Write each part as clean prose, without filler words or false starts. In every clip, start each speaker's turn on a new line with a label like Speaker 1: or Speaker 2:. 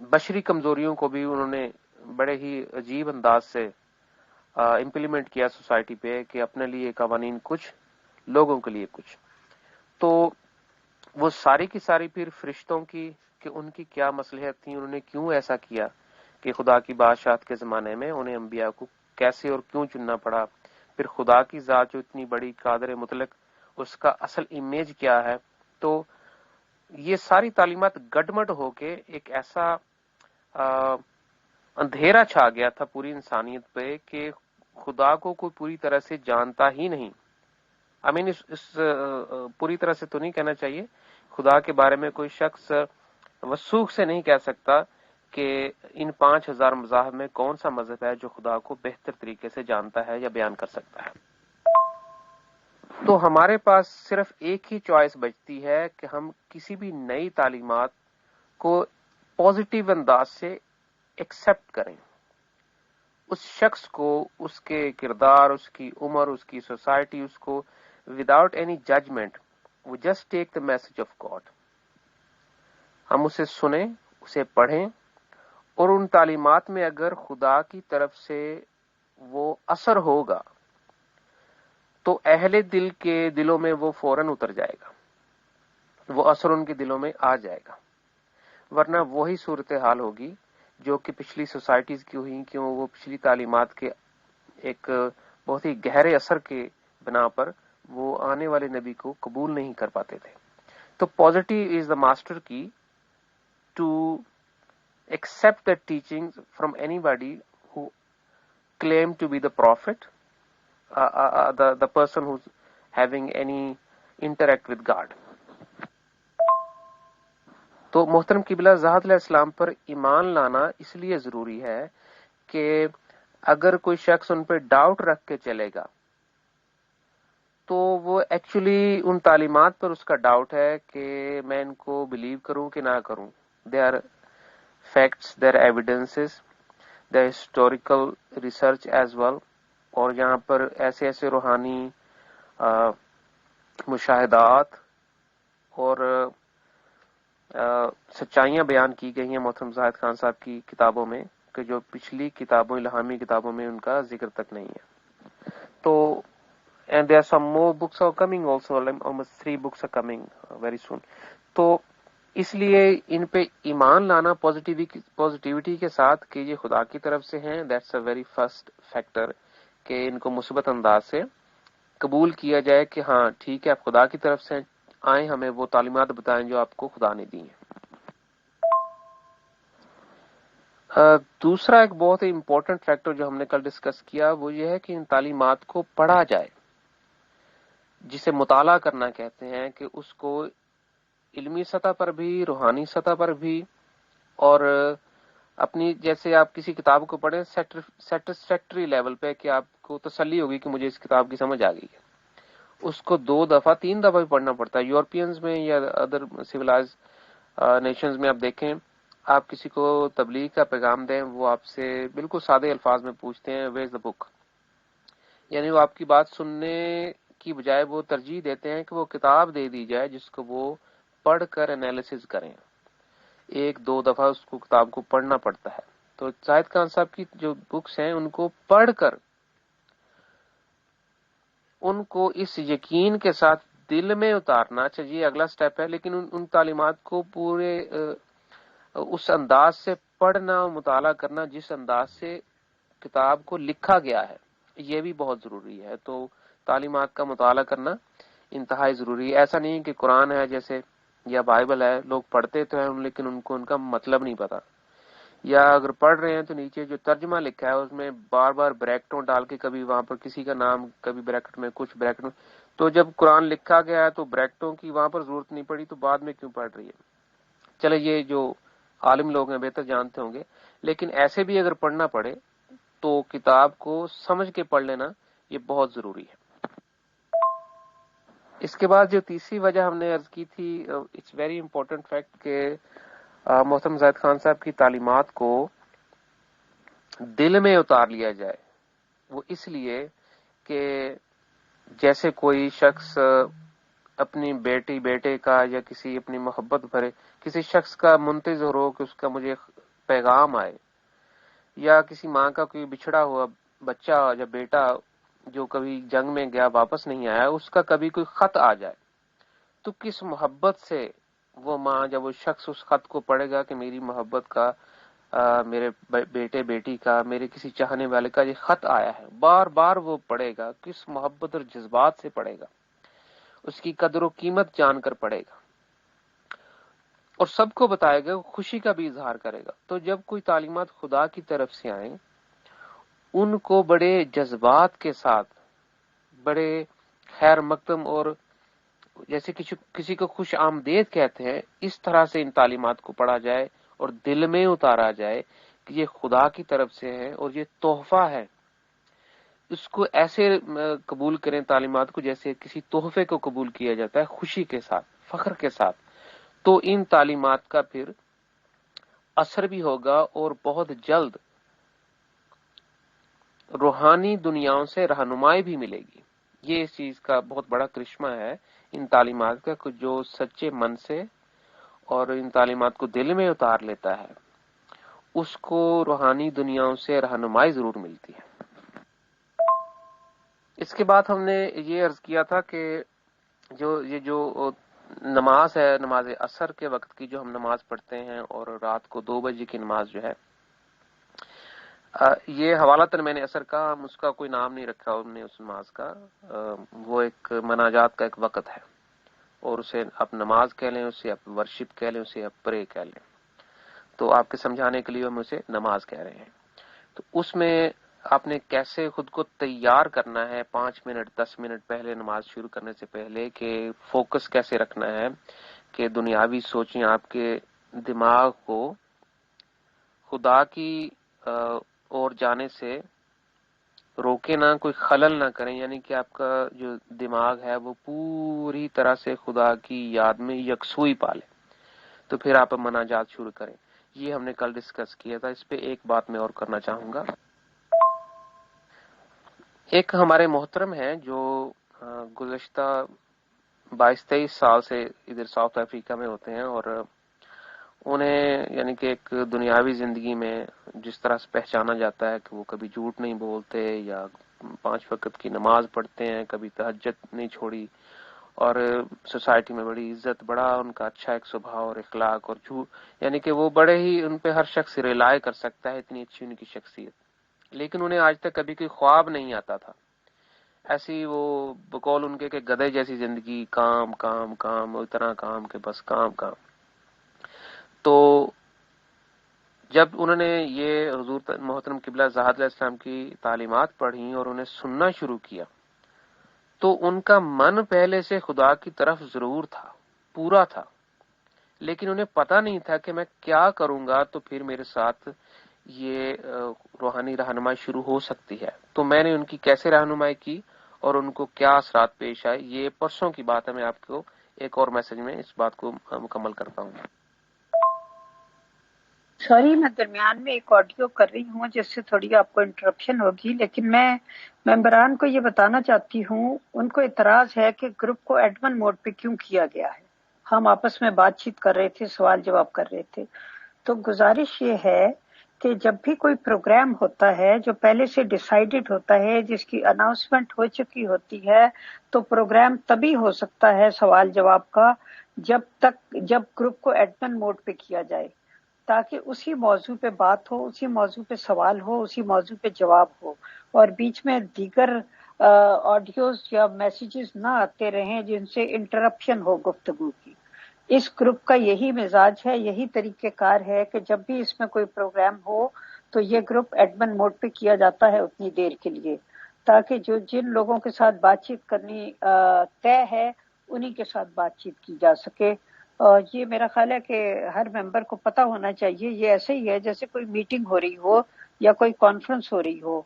Speaker 1: بشری کمزوریوں کو بھی انہوں نے بڑے ہی عجیب انداز سے امپلیمنٹ کیا سوسائٹی پہ کہ اپنے لیے قوانین کچھ، لوگوں کے لیے کچھ. تو وہ ساری کی ساری پھر فرشتوں کی کہ ان کی کیا مصلحت تھی، انہوں نے کیوں ایسا کیا کہ خدا کی بادشاہت کے زمانے میں انہیں انبیاء کو کیسے اور کیوں چننا پڑا، پھر خدا کی ذات جو اتنی بڑی قادر مطلق اس کا اصل امیج کیا ہے. تو یہ ساری تعلیمات گڈمڈ ہو کے ایک ایسا اندھیرا چھا گیا تھا پوری انسانیت پہ کہ خدا کو کوئی پوری طرح سے جانتا ہی نہیں. اس پوری طرح سے تو نہیں کہنا چاہیے، خدا کے بارے میں کوئی شخص وثوق سے نہیں کہہ سکتا کہ ان 5000 مذاہب میں کون سا مذہب ہے جو خدا کو بہتر طریقے سے جانتا ہے یا بیان کر سکتا ہے. تو ہمارے پاس صرف ایک ہی چوائس بچتی ہے کہ ہم کسی بھی نئی تعلیمات کو پازیٹیو انداز سے ایکسپٹ کریں، اس شخص کو، اس کے کردار، اس کی عمر، اس کی سوسائٹی، اس کو وداؤٹ اینی ججمنٹ وہ just take the message of God. ہم اسے سنیں، اسے پڑھیں، اور ان تعلیمات میں اگر خدا کی طرف سے وہ اثر ہوگا تو اہل دل کے دلوں میں وہ فوراً اتر جائے گا، وہ اثر ان کے دلوں میں آ جائے گا. ورنہ وہی صورتحال ہوگی جو کہ پچھلی سوسائٹیز کی ہوئی، کیوں وہ پچھلی تعلیمات کے ایک بہت ہی گہرے اثر کے بنا پر وہ آنے والے نبی کو قبول نہیں کر پاتے تھے. تو پازیٹیو از دا ماسٹر کی to accept the teachings from anybody who claim to be the prophet, the person who's having any interact with God. تو محترم قبلہ زاہد علیہ السلام پر ایمان لانا اس لیے ضروری ہے کہ اگر کوئی شخص ان پہ ڈاؤٹ رکھ کے چلے گا تو وہ ایکچولی ان تعلیمات پر اس کا ڈاؤٹ ہے کہ میں ان کو بلیو کروں کہ نہ کروں. They are facts, their evidences, their historical research as well. اور یہاں پر ایسے ایسے روحانی مشاہدات اور سچائیاں بیان کی گئی ہیں محترم زاہد خان صاحب کی کتابوں میں کہ جو پچھلی کتابوں، الہامی کتابوں میں ان کا ذکر تک نہیں ہے. تو and there are some more books are coming also, almost 3 books are coming very soon. تو اس لیے ان پہ ایمان لانا پازیٹیوٹی کے ساتھ کہ یہ خدا کی طرف سے ہیں، that's a very first factor کہ ان کو مثبت انداز سے قبول کیا جائے کہ ہاں ٹھیک ہے آپ خدا کی طرف سے آئیں، ہمیں وہ تعلیمات بتائیں جو آپ کو خدا نے دی ہیں. دوسرا ایک بہت ہی امپورٹنٹ فیکٹر جو ہم نے کل ڈسکس کیا وہ یہ ہے کہ ان تعلیمات کو پڑھا جائے، جسے مطالعہ کرنا کہتے ہیں، کہ اس کو علمی سطح پر بھی، روحانی سطح پر بھی، اور اپنی جیسے آپ کسی کتاب کو پڑھیں سیٹسفیکٹری لیول پہ کہ آپ کو تسلی ہوگی کہ مجھے اس کتاب کی سمجھ آ گئی ہے، اس کو 2 دفعہ 3 دفعہ بھی پڑھنا پڑتا ہے. یورپینز میں یا ادر سویلائز نیشنز میں آپ دیکھیں، آپ کسی کو تبلیغ کا پیغام دیں، وہ آپ سے بالکل سادے الفاظ میں پوچھتے ہیں ویئر از دا بک، یعنی وہ آپ کی بات سننے کی بجائے وہ ترجیح دیتے ہیں کہ وہ کتاب دے دی جائے جس کو وہ پڑھ کر انالیسز کریں. 1-2 دفعہ اس کو کتاب کو پڑھنا پڑتا ہے. تو زاہد خان صاحب کی جو بکس ہیں ان کو پڑھ کر ان کو اس یقین کے ساتھ دل میں اتارنا چاہیے، اگلا سٹیپ ہے، لیکن ان تعلیمات کو پورے اس انداز سے پڑھنا اور مطالعہ کرنا جس انداز سے کتاب کو لکھا گیا ہے، یہ بھی بہت ضروری ہے. تو تعلیمات کا مطالعہ کرنا انتہائی ضروری ہے. ایسا نہیں کہ قرآن ہے جیسے یا بائبل ہے، لوگ پڑھتے تو ہیں لیکن ان کو ان کا مطلب نہیں پتا، یا اگر پڑھ رہے ہیں تو نیچے جو ترجمہ لکھا ہے اس میں بار بار بریکٹوں ڈال کے کبھی وہاں پر کسی کا نام، کبھی بریکٹ میں کچھ بریکٹ میں، تو جب قرآن لکھا گیا ہے تو بریکٹوں کی وہاں پر ضرورت نہیں پڑی تو بعد میں کیوں پڑھ رہی ہے. چلے یہ جو عالم لوگ ہیں بہتر جانتے ہوں گے، لیکن ایسے بھی اگر پڑھنا پڑے تو کتاب کو سمجھ کے پڑھ لینا یہ بہت ضروری ہے. اس کے بعد جو تیسری وجہ ہم نے عرض کی تھی، اٹس ویری امپورٹنٹ فیکٹ کہ محترم زاہد خان صاحب کی تعلیمات کو دل میں اتار لیا جائے. وہ اس لیے کہ جیسے کوئی شخص اپنی بیٹے کا یا کسی اپنی محبت بھرے کسی شخص کا منتظر ہو کہ اس کا مجھے پیغام آئے، یا کسی ماں کا کوئی بچھڑا ہوا بچہ یا بیٹا جو کبھی جنگ میں گیا واپس نہیں آیا، اس کا کبھی کوئی خط آ جائے، تو کس محبت سے وہ ماں جب وہ شخص اس خط کو پڑھے گا کہ میری محبت کا، میرے بیٹے بیٹی کا، میرے کسی چاہنے والے کا یہ خط آیا ہے، بار بار وہ پڑھے گا، کس محبت اور جذبات سے پڑھے گا، اس کی قدر و قیمت جان کر پڑھے گا اور سب کو بتائے گا، خوشی کا بھی اظہار کرے گا۔ تو جب کوئی تعلیمات خدا کی طرف سے آئیں، ان کو بڑے جذبات کے ساتھ، بڑے خیر مقدم اور جیسے کسی کو خوش آمدید کہتے ہیں، اس طرح سے ان تعلیمات کو پڑھا جائے اور دل میں اتارا جائے کہ یہ خدا کی طرف سے ہے اور یہ تحفہ ہے۔ اس کو ایسے قبول کریں تعلیمات کو جیسے کسی تحفے کو قبول کیا جاتا ہے، خوشی کے ساتھ، فخر کے ساتھ۔ تو ان تعلیمات کا پھر اثر بھی ہوگا اور بہت جلد روحانی دنیاؤں سے رہنمائی بھی ملے گی۔ یہ اس چیز کا بہت بڑا کرشمہ ہے ان تعلیمات کا، کہ جو سچے من سے اور ان تعلیمات کو دل میں اتار لیتا ہے، اس کو روحانی دنیاؤں سے رہنمائی ضرور ملتی ہے۔ اس کے بعد ہم نے یہ عرض کیا تھا کہ جو نماز ہے، نماز عصر کے وقت کی جو ہم نماز پڑھتے ہیں اور رات کو 2 بجے کی نماز جو ہے، یہ حوالتاً میں نے عصر کا، ہم اس کا کوئی نام نہیں رکھا ہم نے اس نماز کا، وہ ایک مناجات کا ایک وقت ہے، اور اسے آپ نماز کہہ لیں، اسے آپ ورشپ کہہ لیں، اسے آپ پرے کہہ لیں، تو آپ کے سمجھانے کے لیے ہم اسے نماز کہہ رہے ہیں۔ تو اس میں آپ نے کیسے خود کو تیار کرنا ہے 5 منٹ 10 منٹ پہلے نماز شروع کرنے سے پہلے، کہ فوکس کیسے رکھنا ہے کہ دنیاوی سوچیں آپ کے دماغ کو خدا کی اور جانے سے روکے نہ، کوئی خلل نہ کریں، یعنی کہ آپ کا جو دماغ ہے وہ پوری طرح سے خدا کی یاد میں یکسوئی پالے، تو پھر آپ مناجات شروع کریں۔ یہ ہم نے کل ڈسکس کیا تھا، اس پہ ایک بات میں اور کرنا چاہوں گا۔ ایک ہمارے محترم ہیں جو گزشتہ 22-23 سال سے ادھر ساؤتھ افریقہ میں ہوتے ہیں، اور انہیں یعنی کہ ایک دنیاوی زندگی میں جس طرح سے پہچانا جاتا ہے کہ وہ کبھی جھوٹ نہیں بولتے، یا 5 وقت کی نماز پڑھتے ہیں، کبھی تہجد نہیں چھوڑی، اور سوسائٹی میں بڑی عزت، بڑا ان کا اچھا ایک سبھاؤ اور اخلاق، اور جھوٹ یعنی کہ وہ بڑے ہی ان پہ ہر شخص ریلائے کر سکتا ہے، اتنی اچھی ان کی شخصیت، لیکن انہیں آج تک کبھی کوئی خواب نہیں آتا تھا، ایسی وہ بقول ان کے کہ گدھے جیسی زندگی، کام کام کام، اتنا کام کہ بس کام کام۔ تو جب انہوں نے یہ حضور محترم قبلہ زاہد علیہ السلام کی تعلیمات پڑھی اور انہیں سننا شروع کیا، تو ان کا من پہلے سے خدا کی طرف ضرور تھا، پورا تھا، لیکن انہیں پتہ نہیں تھا کہ میں کیا کروں گا تو پھر میرے ساتھ یہ روحانی رہنمائی شروع ہو سکتی ہے۔ تو میں نے ان کی کیسے رہنمائی کی اور ان کو کیا اثرات پیش آئے، یہ پرسوں کی بات ہے، میں آپ کو ایک اور میسج میں اس بات کو مکمل کرتا ہوں۔
Speaker 2: سوری، میں درمیان میں ایک آڈیو کر رہی ہوں جس سے تھوڑی آپ کو انٹرپشن ہوگی، لیکن میں ممبران کو یہ بتانا چاہتی ہوں، ان کو اعتراض ہے کہ گروپ کو ایڈمن موڈ پہ کیوں کیا گیا ہے۔ ہم آپس میں بات چیت کر رہے تھے، سوال جواب کر رہے تھے، تو گزارش یہ ہے کہ جب بھی کوئی پروگرام ہوتا ہے جو پہلے سے ڈیسائیڈڈ ہوتا ہے، جس کی اناؤنسمنٹ ہو چکی ہوتی ہے، تو پروگرام تبھی ہو سکتا ہے سوال جواب کا جب گروپ کو ایڈمن موڈ پہ کیا جائے، تاکہ اسی موضوع پہ بات ہو، اسی موضوع پہ سوال ہو، اسی موضوع پہ جواب ہو، اور بیچ میں دیگر آڈیوز یا میسیجز نہ آتے رہیں جن سے انٹرپشن ہو گفتگو کی۔ اس گروپ کا یہی مزاج ہے، یہی طریقہ کار ہے کہ جب بھی اس میں کوئی پروگرام ہو تو یہ گروپ ایڈمن موڈ پہ کیا جاتا ہے اتنی دیر کے لیے، تاکہ جن لوگوں کے ساتھ بات چیت کرنی طے ہے انہی کے ساتھ بات چیت کی جا سکے۔ یہ میرا خیال ہے کہ ہر ممبر کو پتہ ہونا چاہیے، یہ ایسے ہی ہے جیسے کوئی میٹنگ ہو رہی ہو یا کوئی کانفرنس ہو رہی ہو،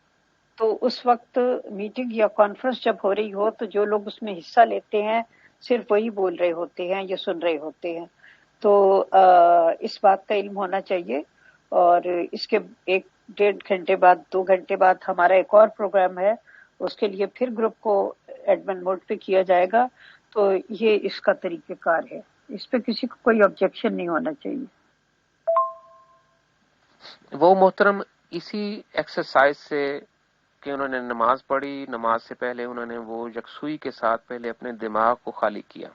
Speaker 2: تو اس وقت میٹنگ یا کانفرنس جب ہو رہی ہو تو جو لوگ اس میں حصہ لیتے ہیں صرف وہی بول رہے ہوتے ہیں یا سن رہے ہوتے ہیں، تو اس بات کا علم ہونا چاہیے۔ اور اس کے 1-1.5 گھنٹے بعد 2 گھنٹے بعد ہمارا ایک اور پروگرام ہے، اس کے لیے پھر گروپ کو ایڈمن موڈ پہ کیا جائے گا، تو یہ اس کا طریقہ کار ہے، اس پہ کسی کو کوئی آبجیکشن نہیں ہونا چاہیے۔
Speaker 1: وہ محترم اسی ایکسرسائز سے کہ انہوں نے نماز پڑھی، نماز سے پہلے انہوں نے وہ یکسوئی کے ساتھ پہلے اپنے دماغ کو خالی کیا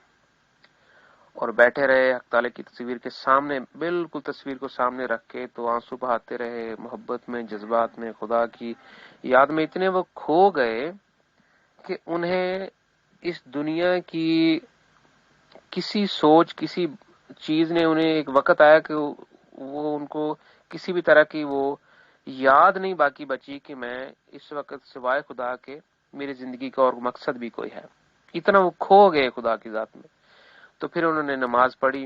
Speaker 1: اور بیٹھے رہے حق تعالی کی تصویر کے سامنے، بالکل تصویر کو سامنے رکھ کے تو آنسو بہاتے رہے، محبت میں، جذبات میں، خدا کی یاد میں اتنے وہ کھو گئے کہ انہیں اس دنیا کی کسی سوچ، کسی چیز نے انہیں ایک وقت آیا کہ وہ ان کو کسی بھی طرح کی وہ یاد نہیں باقی بچی کہ میں اس وقت سوائے خدا کے میری زندگی کا اور مقصد بھی کوئی ہے، اتنا وہ کھو گئے خدا کی ذات میں۔ تو پھر انہوں نے نماز پڑھی،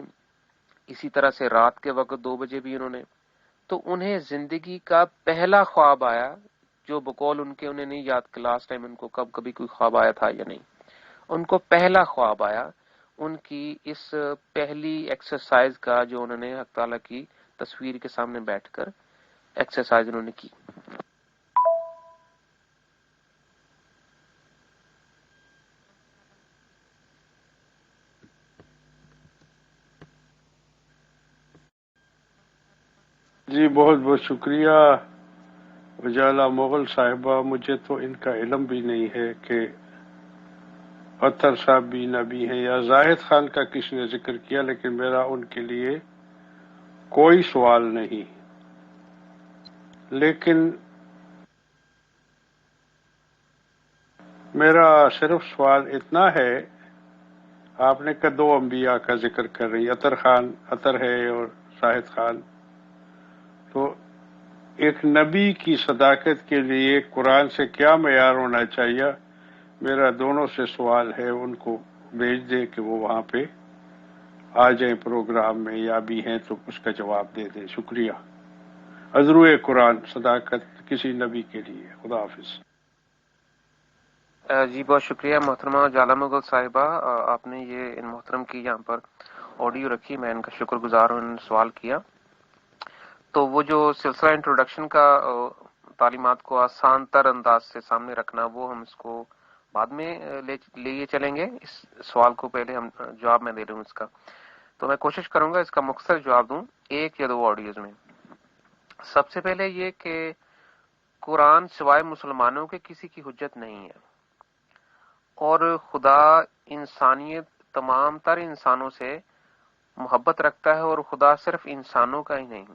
Speaker 1: اسی طرح سے رات کے وقت 2 بجے بھی انہوں نے، تو انہیں زندگی کا پہلا خواب آیا جو بقول ان کے انہیں نہیں یاد کہ لاسٹ ٹائم ان کو کبھی کوئی خواب آیا تھا یا نہیں، ان کو پہلا خواب آیا ان کی اس پہلی ایکسرسائز کا جو انہوں نے حق تعالیٰ کی تصویر کے سامنے بیٹھ کر ایکسرسائز انہوں نے کی۔
Speaker 3: جی بہت بہت شکریہ اجالا مغل صاحبہ، مجھے تو ان کا علم بھی نہیں ہے کہ اطہر صاحب بھی نبی ہیں یا زاہد خان کا کس نے ذکر کیا، لیکن میرا ان کے لیے کوئی سوال نہیں، لیکن میرا صرف سوال اتنا ہے، آپ نے کہ 2 انبیاء کا ذکر کر رہی، اطہر ہے اور زاہد خان، تو ایک نبی کی صداقت کے لیے قرآن سے کیا معیار ہونا چاہیے؟ میرا دونوں سے سوال ہے، ان کو بھیج دیں کہ وہ وہاں پہ آ جائیں پروگرام میں، یا بھی ہیں تو اس کا جواب دے دیں۔ شکریہ۔ عذرو قرآن صداقت کسی نبی کے لیے۔ خدا حافظ۔
Speaker 1: جی بہت شکریہ محترمہ جالا مغل صاحبہ، آپ نے یہ ان محترم کی یہاں پر آڈیو رکھی، میں ان کا شکر گزار ہوں، انہوں نے سوال کیا۔ تو وہ جو سلسلہ انٹروڈکشن کا تعلیمات کو آسان تر انداز سے سامنے رکھنا، وہ ہم اس کو بعد میں لیے چلیں گے، اس سوال کو پہلے ہم جواب میں دے رہا ہوں اس کا، تو میں کوشش کروں گا اس کا مختصر جواب دوں 1 یا 2 آڈیوز میں۔ سب سے پہلے یہ کہ قرآن سوائے مسلمانوں کے کسی کی حجت نہیں ہے، اور خدا انسانیت تمام تر انسانوں سے محبت رکھتا ہے، اور خدا صرف انسانوں کا ہی نہیں،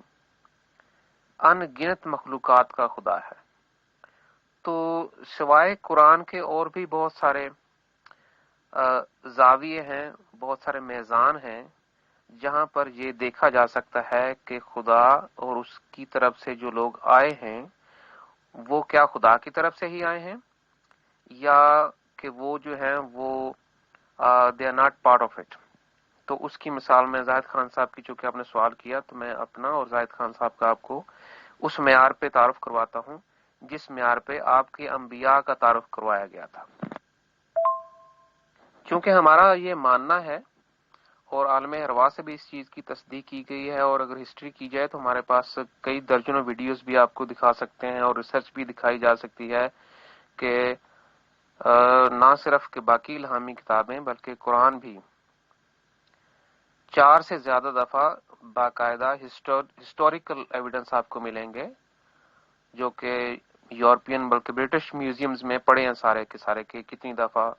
Speaker 1: ان گنت مخلوقات کا خدا ہے۔ تو سوائے قرآن کے اور بھی بہت سارے زاویے ہیں، بہت سارے میزان ہیں جہاں پر یہ دیکھا جا سکتا ہے کہ خدا اور اس کی طرف سے جو لوگ آئے ہیں وہ کیا خدا کی طرف سے ہی آئے ہیں، یا کہ وہ جو ہیں وہ they are not part of it. تو اس کی مثال میں زاہد خان صاحب کی، چونکہ آپ نے سوال کیا تو میں اپنا اور زاہد خان صاحب کا آپ کو اس معیار پہ تعارف کرواتا ہوں جس معیار پہ آپ کے انبیاء کا تعارف کروایا گیا تھا۔ چونکہ ہمارا یہ ماننا ہے اور عالم ارواح سے بھی اس چیز کی تصدیق کی گئی ہے، اور اگر ہسٹری کی جائے تو ہمارے پاس کئی درجنوں ویڈیوز بھی آپ کو دکھا سکتے ہیں اور ریسرچ بھی دکھائی جا سکتی ہے کہ نہ صرف کہ باقی الہامی کتابیں بلکہ قرآن بھی 4 سے زیادہ دفعہ باقاعدہ ہسٹوریکل ایویڈنس آپ کو ملیں گے جو کہ یورپین بلکہ برٹش میوزیمز میں پڑے ہیں سارے کے سارے کہ کتنی دفعہ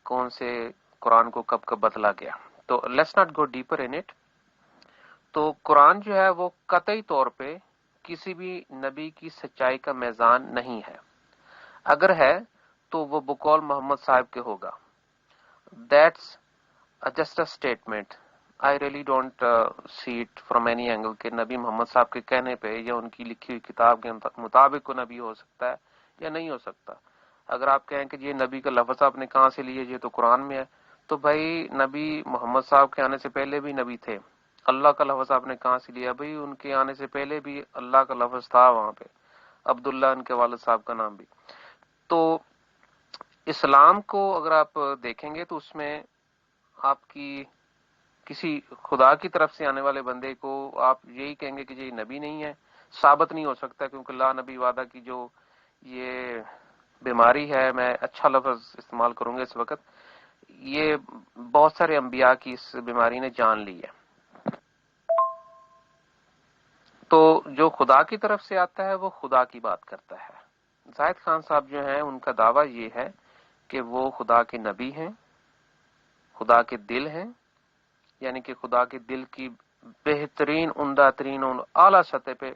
Speaker 1: کون سے قرآن کو کب کب بدلا گیا۔ تو let's not go deeper in it. تو قرآن جو ہے وہ قطعی طور پہ کسی بھی نبی کی سچائی کا میزان نہیں ہے، اگر ہے تو وہ بقول محمد صاحب کے ہوگا۔ That's just a statement, I really don't see it from any angle کہ نبی محمد صاحب کے کہنے پہ یا ان کی لکھی ہوئی کتاب کے مطابق کو نبی ہو سکتا ہے یا نہیں ہو سکتا۔ اگر آپ کہیں کہ یہ نبی کا لفظ آپ نے کہاں سے لیے، یہ تو قرآن میں ہے، تو بھائی نبی محمد صاحب کے آنے سے پہلے بھی نبی تھے۔ اللہ کا لفظ آپ نے کہاں سے لیا؟ بھائی ان کے آنے سے پہلے بھی اللہ کا لفظ تھا وہاں پہ، عبداللہ ان کے والد صاحب کا نام بھی۔ تو اسلام کو اگر آپ دیکھیں گے تو اس میں آپ کی کسی خدا کی طرف سے آنے والے بندے کو آپ یہی کہیں گے کہ یہ نبی نہیں ہے، ثابت نہیں ہو سکتا، کیونکہ لا نبی وعدہ کی جو یہ بیماری ہے، میں اچھا لفظ استعمال کروں گا اس وقت، یہ بہت سارے انبیاء کی اس بیماری نے جان لی ہے۔ تو جو خدا کی طرف سے آتا ہے وہ خدا کی بات کرتا ہے. زاہد خان صاحب جو ہیں ان کا دعویٰ یہ ہے کہ وہ خدا کے نبی ہیں، خدا کے دل ہیں، یعنی کہ خدا کے دل کی بہترین، عمدہ ترین اور اعلیٰ سطح پہ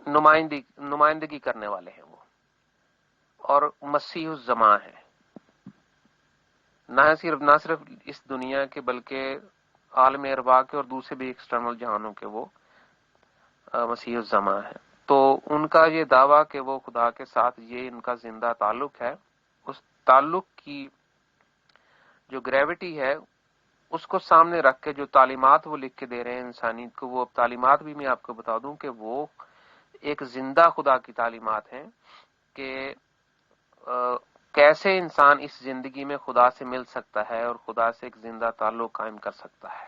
Speaker 1: نمائندگی کرنے والے ہیں وہ، اور مسیح الزماں ہیں. نہ صرف اس دنیا کے بلکہ عالم ارواح کے اور دوسرے بھی ایکسٹرنل جہانوں کے وہ مسیح الزماں ہیں. تو ان کا یہ دعویٰ کہ وہ خدا کے ساتھ یہ ان کا زندہ تعلق ہے، اس تعلق کی جو گریوٹی ہے اس کو سامنے رکھ کے جو تعلیمات وہ لکھ کے دے رہے ہیں انسانیت کو، وہ تعلیمات بھی میں آپ کو بتا دوں کہ وہ ایک زندہ خدا کی تعلیمات ہیں کہ کیسے انسان اس زندگی میں خدا سے مل سکتا ہے اور خدا سے ایک زندہ تعلق قائم کر سکتا ہے،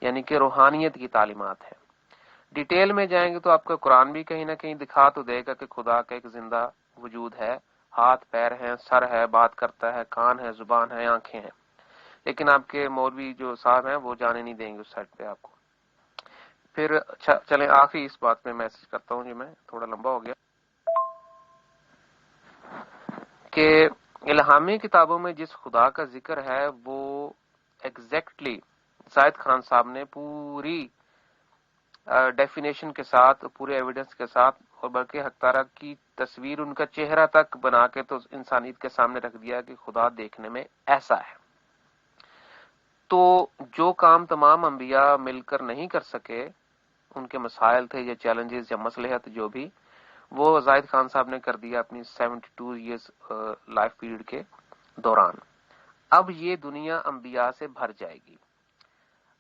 Speaker 1: یعنی کہ روحانیت کی تعلیمات ہے. ڈیٹیل میں جائیں گے تو آپ کا قرآن بھی کہیں نہ کہیں دکھا تو دے گا کہ خدا کا ایک زندہ وجود ہے، ہاتھ پیر ہیں، سر ہے، بات کرتا ہے، کان ہے، زبان ہے، آنکھیں ہیں. لیکن آپ کے مولوی جو صاحب ہیں وہ جانے نہیں دیں گے اس سائٹ پہ آپ کو. پھر چلیں آخری اس بات میں میسج کرتا ہوں، میں تھوڑا لمبا ہو گیا، کہ الہامی کتابوں میں جس خدا کا ذکر ہے وہ ایگزیکٹلی زاہد خان صاحب نے پوری ڈیفینیشن کے ساتھ، پورے ایویڈنس کے ساتھ، اور بلکہ حق تعالیٰ کی تصویر ان کا چہرہ تک بنا کے تو انسانیت کے سامنے رکھ دیا کہ خدا دیکھنے میں ایسا ہے. تو جو کام تمام انبیاء مل کر نہیں کر سکے، ان کے مسائل تھے یا چیلنجز یا مصلحت جو بھی، وہ زاہد خان صاحب نے کر دیا اپنی 72 ایئرز لائف پیریڈ کے دوران. اب یہ دنیا انبیاء سے بھر جائے گی.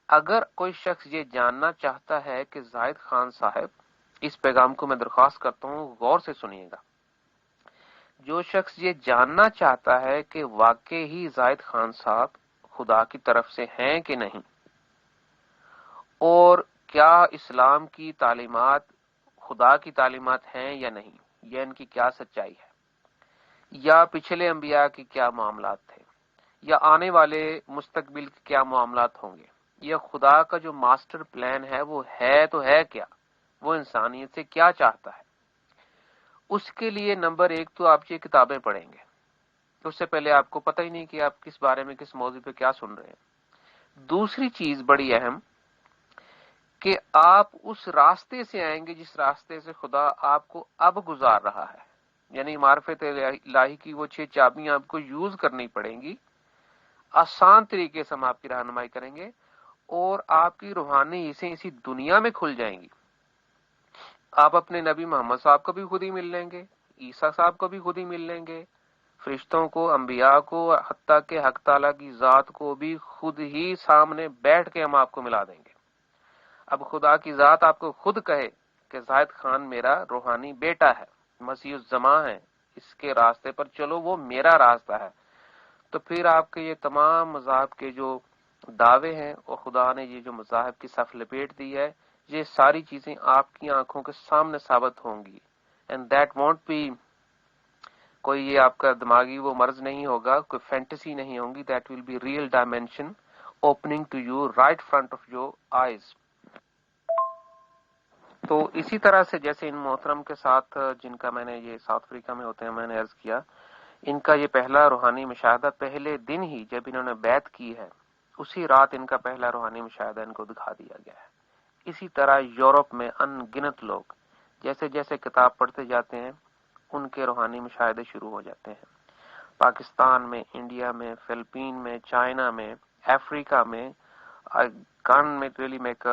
Speaker 1: اگر کوئی شخص یہ جاننا چاہتا ہے کہ زاہد خان صاحب، اس پیغام کو میں درخواست کرتا ہوں غور سے سنیے گا، جو شخص یہ جاننا چاہتا ہے کہ واقع ہی زاہد خان صاحب خدا کی طرف سے ہیں کہ نہیں، اور کیا اسلام کی تعلیمات خدا کی تعلیمات ہیں یا نہیں، یا ان کی کیا سچائی ہے، یا پچھلے انبیاء کے کیا معاملات تھے، یا آنے والے مستقبل کے کیا معاملات ہوں گے، یا خدا کا جو ماسٹر پلان ہے وہ ہے تو ہے کیا، وہ انسانیت سے کیا چاہتا ہے، اس کے لیے نمبر 1 تو آپ یہ کتابیں پڑھیں گے. اس سے پہلے آپ کو پتہ ہی نہیں کہ آپ کس بارے میں، کس موضوع پہ کیا سن رہے ہیں. دوسری چیز بڑی اہم، کہ آپ اس راستے سے آئیں گے جس راستے سے خدا آپ کو اب گزار رہا ہے، یعنی معرفت الہی کی وہ 6 چابیاں آپ کو یوز کرنی پڑیں گی. آسان طریقے سے ہم آپ کی رہنمائی کریں گے اور آپ کی روحانی حصیں اسی دنیا میں کھل جائیں گی. آپ اپنے نبی محمد صاحب کو بھی خود ہی مل لیں گے، عیسیٰ صاحب کو بھی خود ہی مل لیں گے، فرشتوں کو، انبیاء کو، حتیٰ کہ حق تعالیٰ کی ذات کو بھی خود ہی سامنے بیٹھ کے ہم آپ کو ملا دیں گے. اب خدا کی ذات آپ کو خود کہے کہ زاہد خان میرا روحانی بیٹا ہے، مسیح الزماں ہے، اس کے راستے پر چلو، وہ میرا راستہ ہے، تو پھر آپ کے یہ تمام مذاہب کے جو دعوے ہیں اور خدا نے یہ جو مذاہب کی صف لپیٹ دی ہے، یہ ساری چیزیں آپ کی آنکھوں کے سامنے ثابت ہوں گی. اینڈ دیٹ وونٹ بی کوئی یہ آپ کا دماغی وہ مرض نہیں ہوگا، کوئی فینٹیسی نہیں ہوگی. That will be real dimension opening to you right front of your eyes. تو اسی طرح سے جیسے ان محترم کے ساتھ جن کا میں نے یہ ساؤتھ افریقہ میں ہوتے ہیں، میں نے عرض کیا، ان کا یہ پہلا روحانی مشاہدہ پہلے دن ہی جب انہوں نے بیعت کی ہے، اسی رات ان کا پہلا روحانی مشاہدہ ان کو دکھا دیا گیا ہے. اسی طرح یورپ میں ان گنت لوگ جیسے جیسے کتاب پڑھتے جاتے ہیں ان کے روحانی مشاہدے شروع ہو جاتے ہیں. پاکستان میں، انڈیا میں، فلپین میں، چائنا میں، افریقہ میں. I can't really make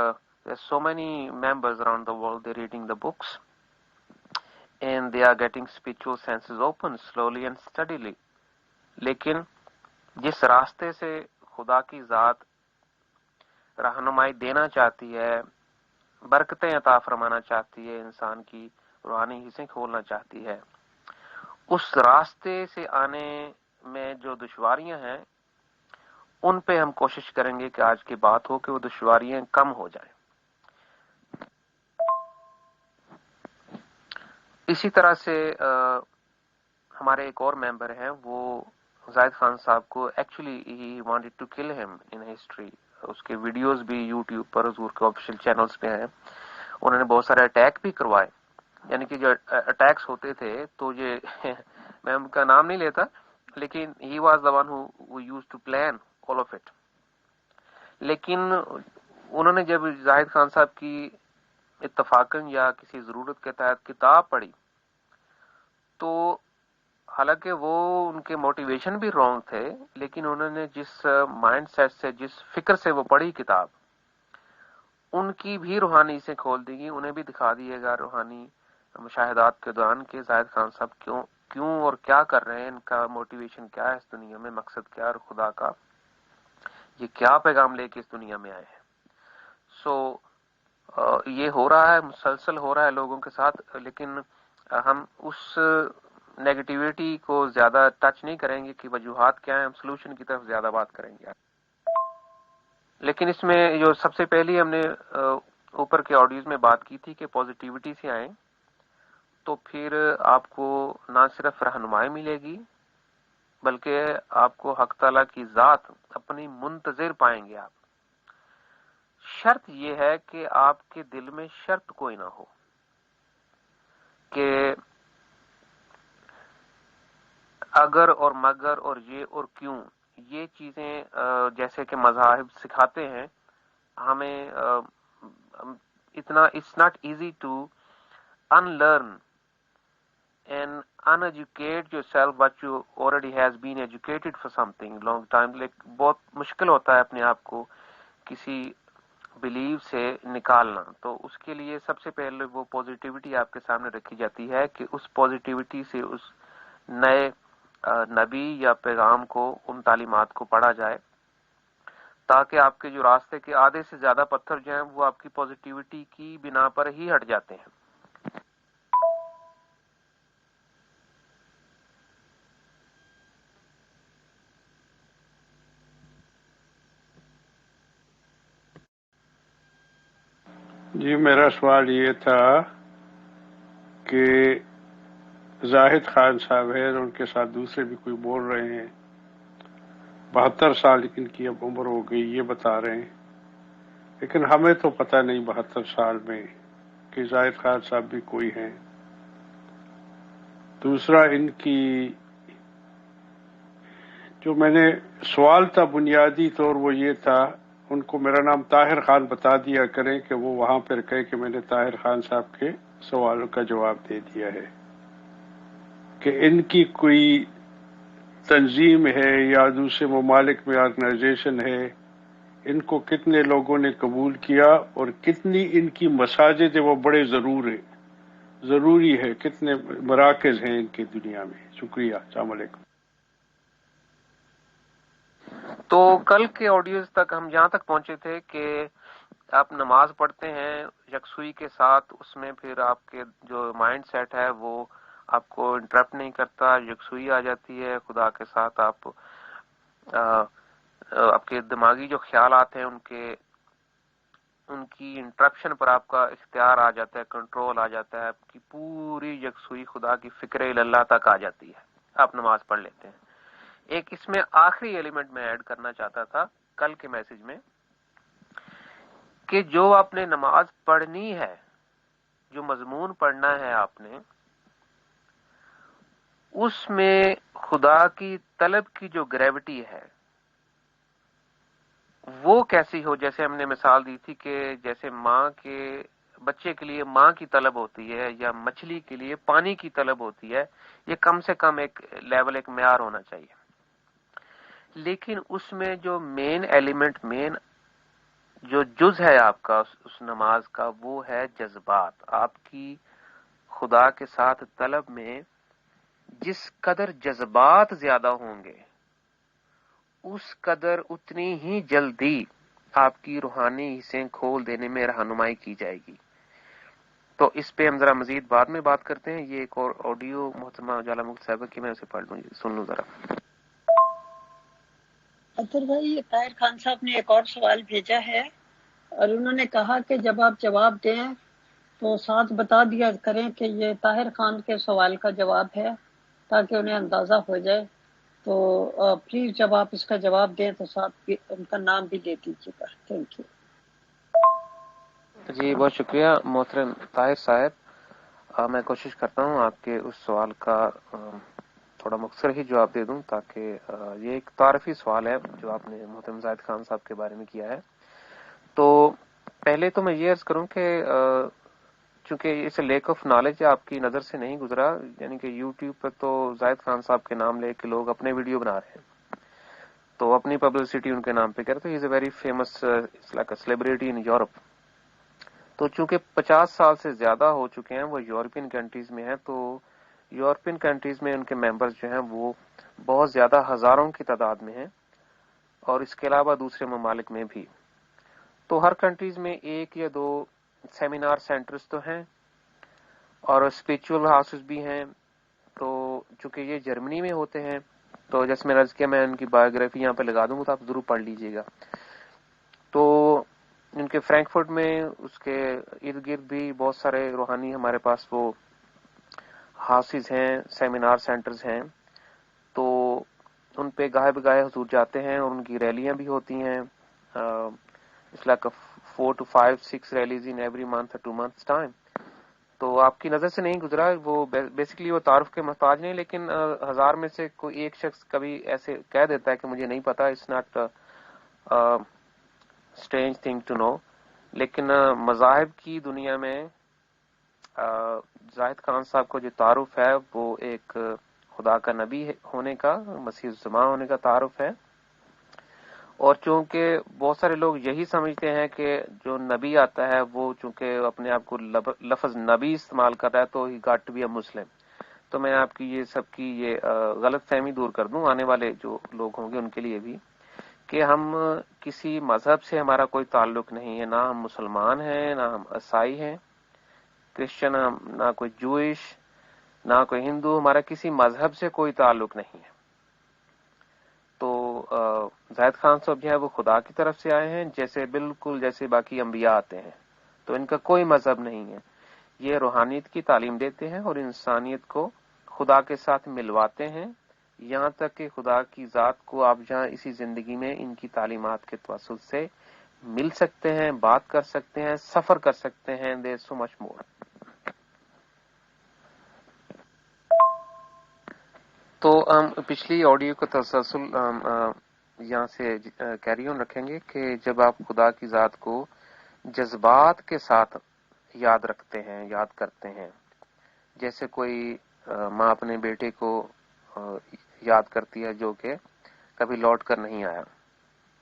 Speaker 1: there's so many members around the world, they're reading the books and they are getting spiritual senses open slowly and steadily. لیکن جس راستے سے خدا کی ذات رہنمائی دینا چاہتی ہے، برکتیں عطا فرمانا چاہتی ہے، انسان کی روحانی حصیں کھولنا چاہتی ہے، اس راستے سے آنے میں جو دشواریاں ہیں ان پہ ہم کوشش کریں گے کہ آج کی بات ہو کہ وہ دشواریاں کم ہو جائیں. اسی طرح سے ہمارے ایک اور ممبر ہیں، وہ زاہد خان صاحب کو actually he wanted to kill ہم ان ہسٹری اس کے ویڈیوز بھی یوٹیوب پر حضور کے آفیشیل چینلز پہ ہیں. انہوں نے بہت سارے اٹیک بھی کروائے، یعنی کہ جو اٹیکس ہوتے تھے تو یہ میں ان کا نام نہیں لیتا، لیکن he was the one who used to plan all of it. لیکن انہوں نے جب زاہد خان صاحب کی اتفاقاً یا کسی ضرورت کے تحت کتاب پڑھی تو حالانکہ وہ ان کے موٹیویشن بھی رانگ تھے، لیکن انہوں نے جس مائنڈ سیٹ سے، جس فکر سے وہ پڑھی کتاب، ان کی بھی روحانی سے کھول دی گئی. انہیں بھی دکھا دیے گا روحانی مشاہدات کے دوران کہ زاہد خان صاحب کیوں اور کیا کر رہے ہیں، ان کا موٹیویشن کیا ہے اس دنیا میں، مقصد کیا ہے، اور خدا کا یہ کیا پیغام لے کے اس دنیا میں آئے ہیں. سو یہ ہو رہا ہے، مسلسل ہو رہا ہے لوگوں کے ساتھ، لیکن ہم اس نیگیٹیوٹی کو زیادہ ٹچ نہیں کریں گے کہ وجوہات کیا ہیں، ہم سلوشن کی طرف زیادہ بات کریں گے. لیکن اس میں جو سب سے پہلی ہم نے اوپر کے آڈیوز میں بات کی تھی کہ پازیٹیوٹی سے آئیں تو پھر آپ کو نہ صرف رہنمائی ملے گی بلکہ آپ کو حق تعالیٰ کی ذات اپنی منتظر پائیں گے. آپ شرط یہ ہے کہ آپ کے دل میں شرط کوئی نہ ہو کہ اگر اور مگر اور یہ اور کیوں، یہ چیزیں جیسے کہ مذاہب سکھاتے ہیں ہمیں اتنا it's not easy to unlearn and uneducate yourself what you already has been educated for something long time. بہت مشکل ہوتا ہے اپنے آپ کو کسی بلیو سے نکالنا. تو اس کے لیے سب سے پہلے وہ پازیٹیوٹی آپ کے سامنے رکھی جاتی ہے کہ اس پازیٹیوٹی سے اس نئے نبی یا پیغام کو، ان تعلیمات کو پڑھا جائے تاکہ آپ کے جو راستے کے آدھے سے زیادہ پتھر جو ہیں وہ آپ کی پازیٹیوٹی کی بنا پر ہی ہٹ جاتے ہیں.
Speaker 3: جی میرا سوال یہ تھا کہ زاہد خان صاحب ہے اور ان کے ساتھ دوسرے بھی کوئی بول رہے ہیں 72 سال ان کی اب عمر ہو گئی، یہ بتا رہے ہیں، لیکن ہمیں تو پتہ نہیں 72 سال میں کہ زاہد خان صاحب بھی کوئی ہیں. دوسرا ان کی جو میں نے سوال تھا بنیادی طور وہ یہ تھا، ان کو میرا نام طاہر خان بتا دیا کریں کہ وہ وہاں پر کہے کہ میں نے طاہر خان صاحب کے سوالوں کا جواب دے دیا ہے، کہ ان کی کوئی تنظیم ہے یا دوسرے ممالک میں آرگنائزیشن ہے، ان کو کتنے لوگوں نے قبول کیا اور کتنی ان کی مساجد وہ بڑے ضروری ہے، کتنے مراکز ہیں ان کی دنیا میں. شکریہ، السلام علیکم.
Speaker 1: تو کل کے آڈیوز تک ہم جہاں تک پہنچے تھے کہ آپ نماز پڑھتے ہیں یکسوئی کے ساتھ، اس میں پھر آپ کے جو مائنڈ سیٹ ہے وہ آپ کو انٹرپٹ نہیں کرتا، یکسوئی آ جاتی ہے خدا کے ساتھ. آپ کے دماغی جو خیالات ہیں ان کی انٹرپشن پر آپ کا اختیار آ جاتا ہے، کنٹرول آ جاتا ہے، آپ کی پوری یکسوئی خدا کی فکر اللہ تک آ جاتی ہے، آپ نماز پڑھ لیتے ہیں. ایک اس میں آخری ایلیمنٹ میں ایڈ کرنا چاہتا تھا کل کے میسج میں کہ جو آپ نے نماز پڑھنی ہے، جو مضمون پڑھنا ہے آپ نے، اس میں خدا کی طلب کی جو گریوٹی ہے وہ کیسی ہو. جیسے ہم نے مثال دی تھی کہ جیسے ماں کے بچے کے لیے ماں کی طلب ہوتی ہے یا مچھلی کے لیے پانی کی طلب ہوتی ہے، یہ کم سے کم ایک لیول، ایک معیار ہونا چاہیے. لیکن اس میں جو مین ایلیمنٹ، مین جو جز ہے آپ کا اس نماز کا، وہ ہے جذبات. آپ کی خدا کے ساتھ طلب میں جس قدر جذبات زیادہ ہوں گے اس قدر اتنی ہی جلدی آپ کی روحانی حصیں کھول دینے میں رہنمائی کی جائے گی. تو اس پہ ہم ذرا مزید بعد میں بات کرتے ہیں. یہ ایک اور آڈیو محترمہ اجالا مفتی صاحبہ کی، میں اسے پڑھ لوں، سن لوں ذرا.
Speaker 2: اطہر بھائی، طاہر خان صاحب نے ایک اور سوال بھیجا ہے اور انہوں نے کہا کہ جب آپ جواب دیں تو ساتھ بتا دیا کریں کہ یہ طاہر خان کے سوال کا جواب ہے تاکہ انہیں اندازہ ہو جائے تو پلیز جب آپ اس کا جواب دیں تو ساتھ ان کا نام بھی دے دیجیے گا. Thank you.
Speaker 1: جی بہت شکریہ محترم طاہر صاحب. میں کوشش کرتا ہوں آپ کے اس سوال کا تھوڑا مختصر ہی جواب دے دوں، تاکہ یہ ایک تعارفی سوال ہے جو آپ نے محترم زاہد خان صاحب کے بارے میں کیا ہے. تو پہلے تو میں یہ عرض کروں کہ چونکہ اسے لیک آف نالج آپ کی نظر سے نہیں گزرا، یعنی کہ یوٹیوب پر تو زاہد خان صاحب کے نام لے کے لوگ اپنے ویڈیو بنا رہے ہیں، تو اپنی پبلسٹی ان کے نام پہ کرتے. He is a very famous like a celebrity in Europe. تو چونکہ 50 سال سے زیادہ ہو چکے ہیں، وہ یورپین کنٹریز میں ہیں، تو یورپین کنٹریز میں ان کے ممبرز جو ہیں وہ بہت زیادہ ہزاروں کی تعداد میں ہیں، اور اس کے علاوہ دوسرے ممالک میں بھی. تو ہر کنٹریز میں ایک یا دو سیمینار سینٹرز تو ہیں، اور اسپریچول ہاؤسز بھی ہیں. تو چونکہ یہ جرمنی میں ہوتے ہیں، تو جیسے میں نے عرض کیا، میں ان کی بایوگرافی یہاں پہ لگا دوں گا تو آپ ضرور پڑھ لیجئے گا. تو ان کے فرینکفرٹ میں اس کے ارد گرد بھی بہت سارے روحانی ہمارے پاس وہ ہاؤسز ہیں، سیمینار سینٹرز ہیں. تو ان پہ گاہے بگاہے حضور جاتے ہیں، اور ان کی ریلیاں بھی ہوتی ہیں. It's like 4 to 5 6 rallies in every month 2 months time. تو آپ کی نظر سے نہیں گزرا، وہ بیسکلی وہ تعارف کے محتاج نہیں، لیکن ہزار میں سے کوئی ایک شخص کبھی ایسے کہہ دیتا ہے کہ مجھے نہیں پتا. It's not strange thing to know. لیکن مذاہب کی دنیا میں زاہد خان صاحب کو جو تعارف ہے وہ ایک خدا کا نبی ہونے کا، مسیح الزمان ہونے کا تعارف ہے. اور چونکہ بہت سارے لوگ یہی سمجھتے ہیں کہ جو نبی آتا ہے وہ چونکہ اپنے آپ کو لفظ نبی استعمال کر رہا ہے تو ہی گاٹ ٹو بی اے مسلم. تو میں آپ کی یہ سب کی یہ غلط فہمی دور کر دوں آنے والے جو لوگ ہوں گے ان کے لیے بھی، کہ ہم کسی مذہب سے ہمارا کوئی تعلق نہیں ہے. نہ ہم مسلمان ہیں، نہ ہم عیسائی ہیں، کرسچن، نہ کوئی جوئش، نہ کوئی ہندو. ہمارا کسی مذہب سے کوئی تعلق نہیں ہے. تو زاہد خان صاحب جو ہے وہ خدا کی طرف سے آئے ہیں، جیسے بالکل جیسے باقی انبیاء آتے ہیں. تو ان کا کوئی مذہب نہیں ہے. یہ روحانیت کی تعلیم دیتے ہیں اور انسانیت کو خدا کے ساتھ ملواتے ہیں، یہاں تک کہ خدا کی ذات کو آپ جہاں اسی زندگی میں ان کی تعلیمات کے توسط سے مل سکتے ہیں، بات کر سکتے ہیں، سفر کر سکتے ہیں. دیر سو مچ مور. تو ہم پچھلی آڈیو کا تسلسل یہاں سے کیری آن رکھیں گے کہ جب آپ خدا کی ذات کو جذبات کے ساتھ یاد رکھتے ہیں، یاد کرتے ہیں، جیسے کوئی ماں اپنے بیٹے کو یاد کرتی ہے جو کہ کبھی لوٹ کر نہیں آیا،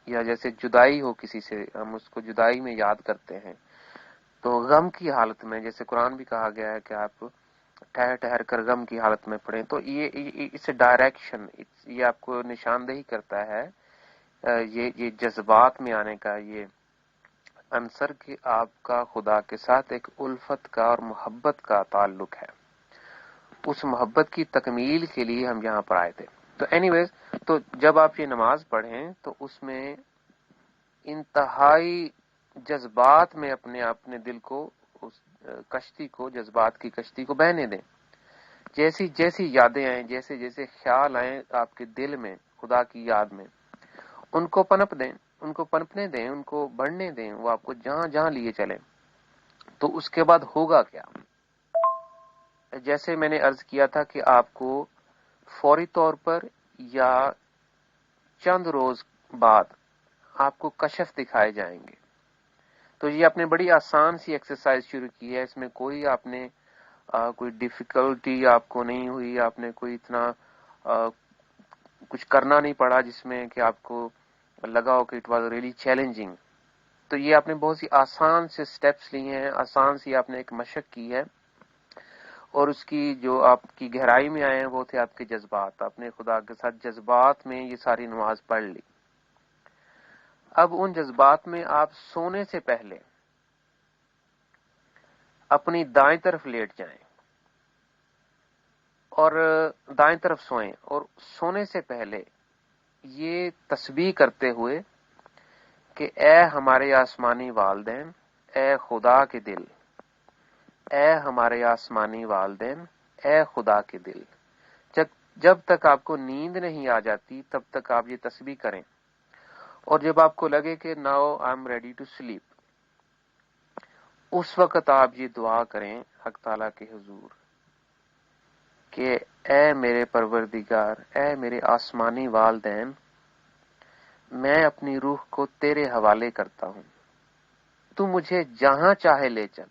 Speaker 1: یا جیسے جدائی ہو کسی سے، ہم اس کو جدائی میں یاد کرتے ہیں. تو غم کی حالت میں، جیسے قرآن بھی کہا گیا ہے کہ آپ ٹھہر ٹھہر کر غم کی حالت میں پڑھیں. تو یہ اسے ڈائریکشن، یہ آپ کو نشاندہی کرتا ہے یہ جذبات میں آنے کا یہ عنصر کہ آپ کا خدا کے ساتھ ایک الفت کا اور محبت کا تعلق ہے. اس محبت کی تکمیل کے لیے ہم یہاں پر آئے تھے. تو اینی ویز، تو جب آپ یہ نماز پڑھیں تو اس میں انتہائی جذبات میں اپنے دل کو، اس کشتی کو، جذبات کی کشتی کو بہنے دیں. جیسی جیسی یادیں آئیں، جیسے جیسے خیال آئیں آپ کے دل میں خدا کی یاد میں، ان کو پنپ دیں، ان کو پنپنے دیں، ان کو بڑھنے دیں، وہ آپ کو جہاں جہاں لیے چلیں. تو اس کے بعد ہوگا کیا؟ جیسے میں نے عرض کیا تھا کہ آپ کو فوری طور پر یا چند روز بعد آپ کو کشف دکھائے جائیں گے. تو یہ آپ نے بڑی آسان سی ایکسرسائز شروع کی ہے، اس میں کوئی آپ نے کوئی ڈیفیکلٹی آپ کو نہیں ہوئی، آپ نے کوئی اتنا کچھ کرنا نہیں پڑا جس میں کہ آپ کو لگا ہو کہ اٹ واز ریئلی چیلنجنگ. تو یہ آپ نے بہت سی آسان سے سٹیپس لیے ہیں، آسان سی آپ نے ایک مشق کی ہے، اور اس کی جو آپ کی گہرائی میں آئے ہیں وہ تھے آپ کے جذبات. آپ نے خدا کے ساتھ جذبات میں یہ ساری نماز پڑھ لی. اب ان جذبات میں آپ سونے سے پہلے اپنی دائیں طرف لیٹ جائیں اور دائیں طرف سوئیں، اور سونے سے پہلے یہ تسبیح کرتے ہوئے کہ اے ہمارے آسمانی والدین، اے خدا کے دل، اے ہمارے آسمانی والدین، اے خدا کے دل. جب تک آپ کو نیند نہیں آ جاتی تب تک آپ یہ تسبیح کریں، اور جب آپ کو لگے کہ now I am ready to sleep, اس وقت آپ یہ دعا کریں حق تعالیٰ کے حضور کہ اے میرے پروردگار، اے میرے آسمانی والدین، میں اپنی روح کو تیرے حوالے کرتا ہوں، تو مجھے جہاں چاہے لے چل۔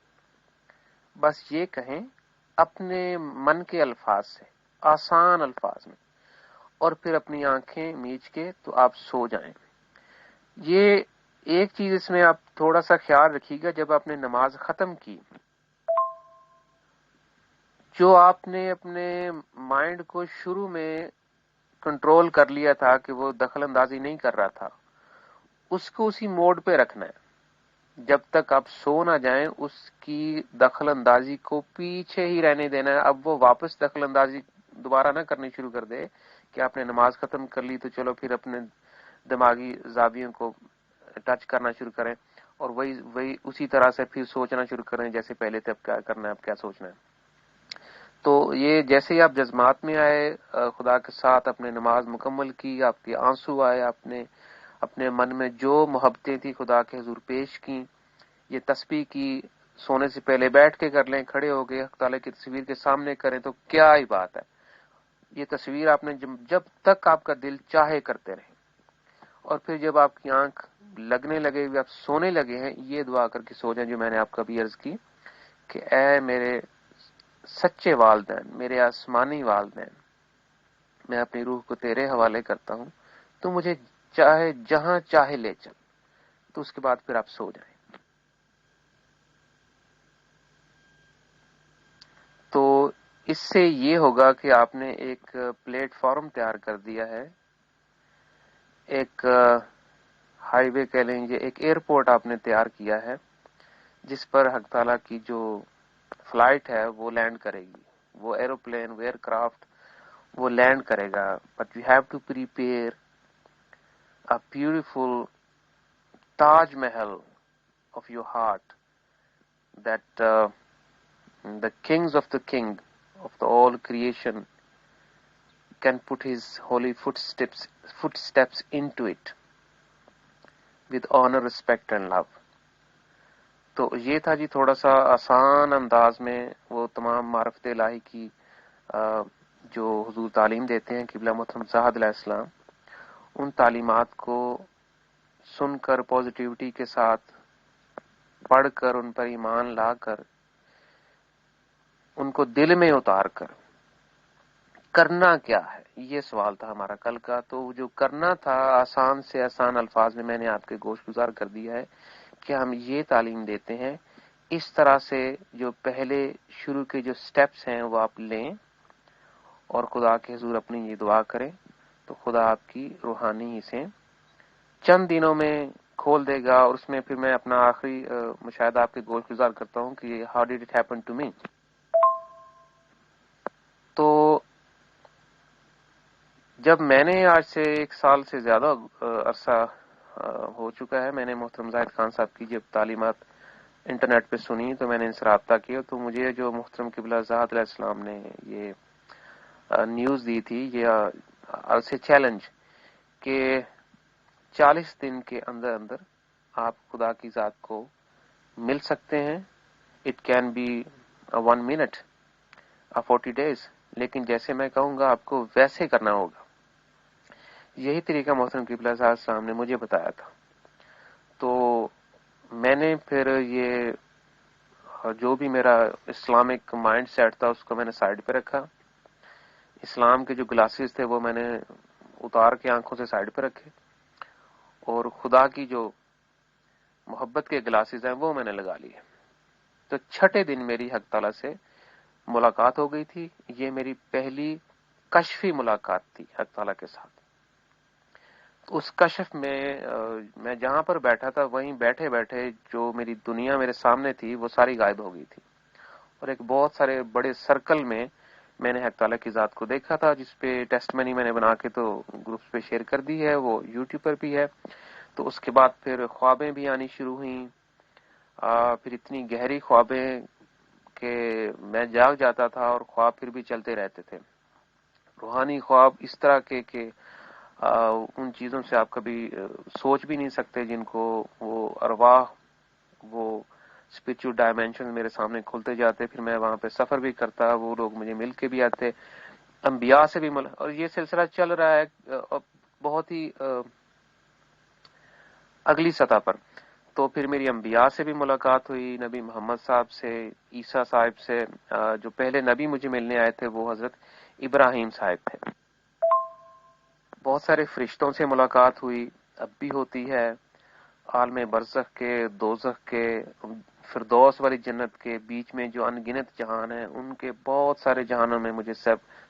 Speaker 1: بس یہ کہیں اپنے من کے الفاظ سے، آسان الفاظ میں، اور پھر اپنی آنکھیں میچ کے تو آپ سو جائیں۔ یہ ایک چیز اس میں آپ تھوڑا سا خیال رکھیے گا، جب آپ نے نماز ختم کی، جو آپ نے اپنے مائنڈ کو شروع میں کنٹرول کر لیا تھا کہ وہ دخل اندازی نہیں کر رہا تھا، اس کو اسی موڈ پہ رکھنا ہے جب تک آپ سو نہ جائیں، اس کی دخل اندازی کو پیچھے ہی رہنے دینا ہے۔ اب وہ واپس دخل اندازی دوبارہ نہ کرنی شروع کر دے کہ آپ نے نماز ختم کر لی تو چلو پھر اپنے دماغی زاویوں کو ٹچ کرنا شروع کریں اور وہی اسی طرح سے پھر سوچنا شروع کریں جیسے پہلے تھے، اب کیا کرنا ہے، اب کیا سوچنا ہے۔ تو یہ جیسے ہی آپ جذبات میں آئے، خدا کے ساتھ اپنے نماز مکمل کی، آپ کے آنسو آئے، آپ نے اپنے من میں جو محبتیں تھی خدا کے حضور پیش کی، یہ تسبیح کی، سونے سے پہلے بیٹھ کے کر لیں، کھڑے ہو گئے حق تعالیٰ کی تصویر کے سامنے کریں، تو کیا ہی بات ہے۔ یہ تصویر آپ نے جب تک آپ کا دل چاہے کرتے رہیں، اور پھر جب آپ کی آنکھ لگنے لگے، آپ سونے لگے ہیں، یہ دعا کر کے سو جائیں جو میں نے آپ کا بھی عرض کی کہ اے میرے سچے والدین، میرے آسمانی والدین، میں اپنی روح کو تیرے حوالے کرتا ہوں، تو مجھے چاہے جہاں چاہے لے چل۔ تو اس کے بعد پھر آپ سو جائیں۔ تو اس سے یہ ہوگا کہ آپ نے ایک پلیٹ فارم تیار کر دیا ہے، ایک ہائی وے کہہ لیں، ایک ایئرپورٹ آپ نے تیار کیا ہے جس پر حق تعالیٰ کی جو فلائٹ ہے وہ لینڈ کرے گی، وہ ایروپلین، وہ ایئر کرافٹ وہ لینڈ کرے گا۔ But you have to prepare a beautiful Taj Mahal of your heart that the kings of the king of the all creation can put his holy footsteps into it with honor, respect and love. تو یہ تھا جی تھوڑا سا آسان انداز میں وہ تمام معرفت الہی کی جو حضور تعلیم دیتے ہیں قبلہ محترم صاحب علیہ السلام، ان تعلیمات کو سن کر پازیٹیوٹی کے ساتھ پڑھ کر ان پر ایمان لا کر ان کو دل میں اتار کر کرنا کیا ہے، یہ سوال تھا ہمارا کل کا۔ تو جو کرنا تھا آسان سے آسان الفاظ میں نے آپ کے گوش گزار کر دیا ہے کہ ہم یہ تعلیم دیتے ہیں، اس طرح سے جو پہلے شروع کے جو سٹیپس ہیں وہ آپ لیں اور خدا کے حضور اپنی یہ دعا کریں، تو خدا آپ کی روحانی حصیں چند دنوں میں کھول دے گا۔ اور اس میں پھر میں اپنا آخری مشاہدہ آپ کے گوش گزار کرتا ہوں کہ how did it happen to me. تو جب میں نے آج سے 1 سال سے زیادہ عرصہ ہو چکا ہے، میں نے محترم زاہد خان صاحب کی جب تعلیمات انٹرنیٹ پہ سنی تو میں نے ان سے رابطہ کیا، تو مجھے جو محترم قبلہ زاہد علیہ السلام نے یہ نیوز دی تھی، یہ سے چیلنج کہ 40 دن کے اندر اندر آپ خدا کی ذات کو مل سکتے ہیں۔ It can be 1 minute 40 days، لیکن جیسے میں کہوں گا آپ کو ویسے کرنا ہوگا۔ یہی طریقہ محترم قبلہ صاحب السلام نے مجھے بتایا تھا۔ تو میں نے پھر یہ جو بھی میرا اسلامک مائنڈ سیٹ تھا اس کو میں نے سائڈ پہ رکھا، اسلام کے جو گلاسز تھے وہ میں نے اتار کے آنکھوں سے سائڈ پہ رکھے، اور خدا کی جو محبت کے گلاسز ہیں وہ میں نے لگا لیے۔ تو 6 دن میری حق تعالیٰ سے ملاقات ہو گئی تھی۔ یہ میری پہلی کشفی ملاقات تھی حق تعالیٰ کے ساتھ۔ اس کشف میں جہاں پر بیٹھا تھا وہیں بیٹھے بیٹھے جو میری دنیا میرے سامنے تھی وہ ساری غائب ہو گئی تھی، اور ایک بہت سارے بڑے سرکل میں میں نے حق تعالیٰ کی ذات کو دیکھا تھا، جس پہ ٹیسٹ منی میں نے بنا کے تو گروپس پہ شیئر کر دی ہے، وہ یوٹیوب پر بھی ہے۔ تو اس کے بعد پھر خوابیں بھی آنی شروع ہوئیں، پھر اتنی گہری خوابیں کہ میں جاگ جاتا تھا اور خواب پھر بھی چلتے رہتے تھے۔ روحانی خواب اس طرح کے کہ ان چیزوں سے آپ کبھی سوچ بھی نہیں سکتے، جن کو وہ ارواح، وہ اسپرچل ڈائمینشن میرے سامنے کھلتے جاتے، پھر میں وہاں پہ سفر بھی کرتا، وہ لوگ مجھے مل کے بھی آتے، انبیاء سے بھی اور یہ سلسلہ چل رہا ہے بہت ہی اگلی سطح پر۔ تو پھر میری انبیاء سے بھی ملاقات ہوئی، نبی محمد صاحب سے، عیسیٰ صاحب سے۔ جو پہلے نبی مجھے ملنے آئے تھے وہ حضرت ابراہیم صاحب تھے۔ بہت سارے فرشتوں سے ملاقات ہوئی، اب بھی ہوتی ہے، عالم برزخ کے، دوزخ کے، فردوس والی جنت کے بیچ میں جو ان گنت جہان ہیں، ان کے بہت سارے جہانوں میں مجھے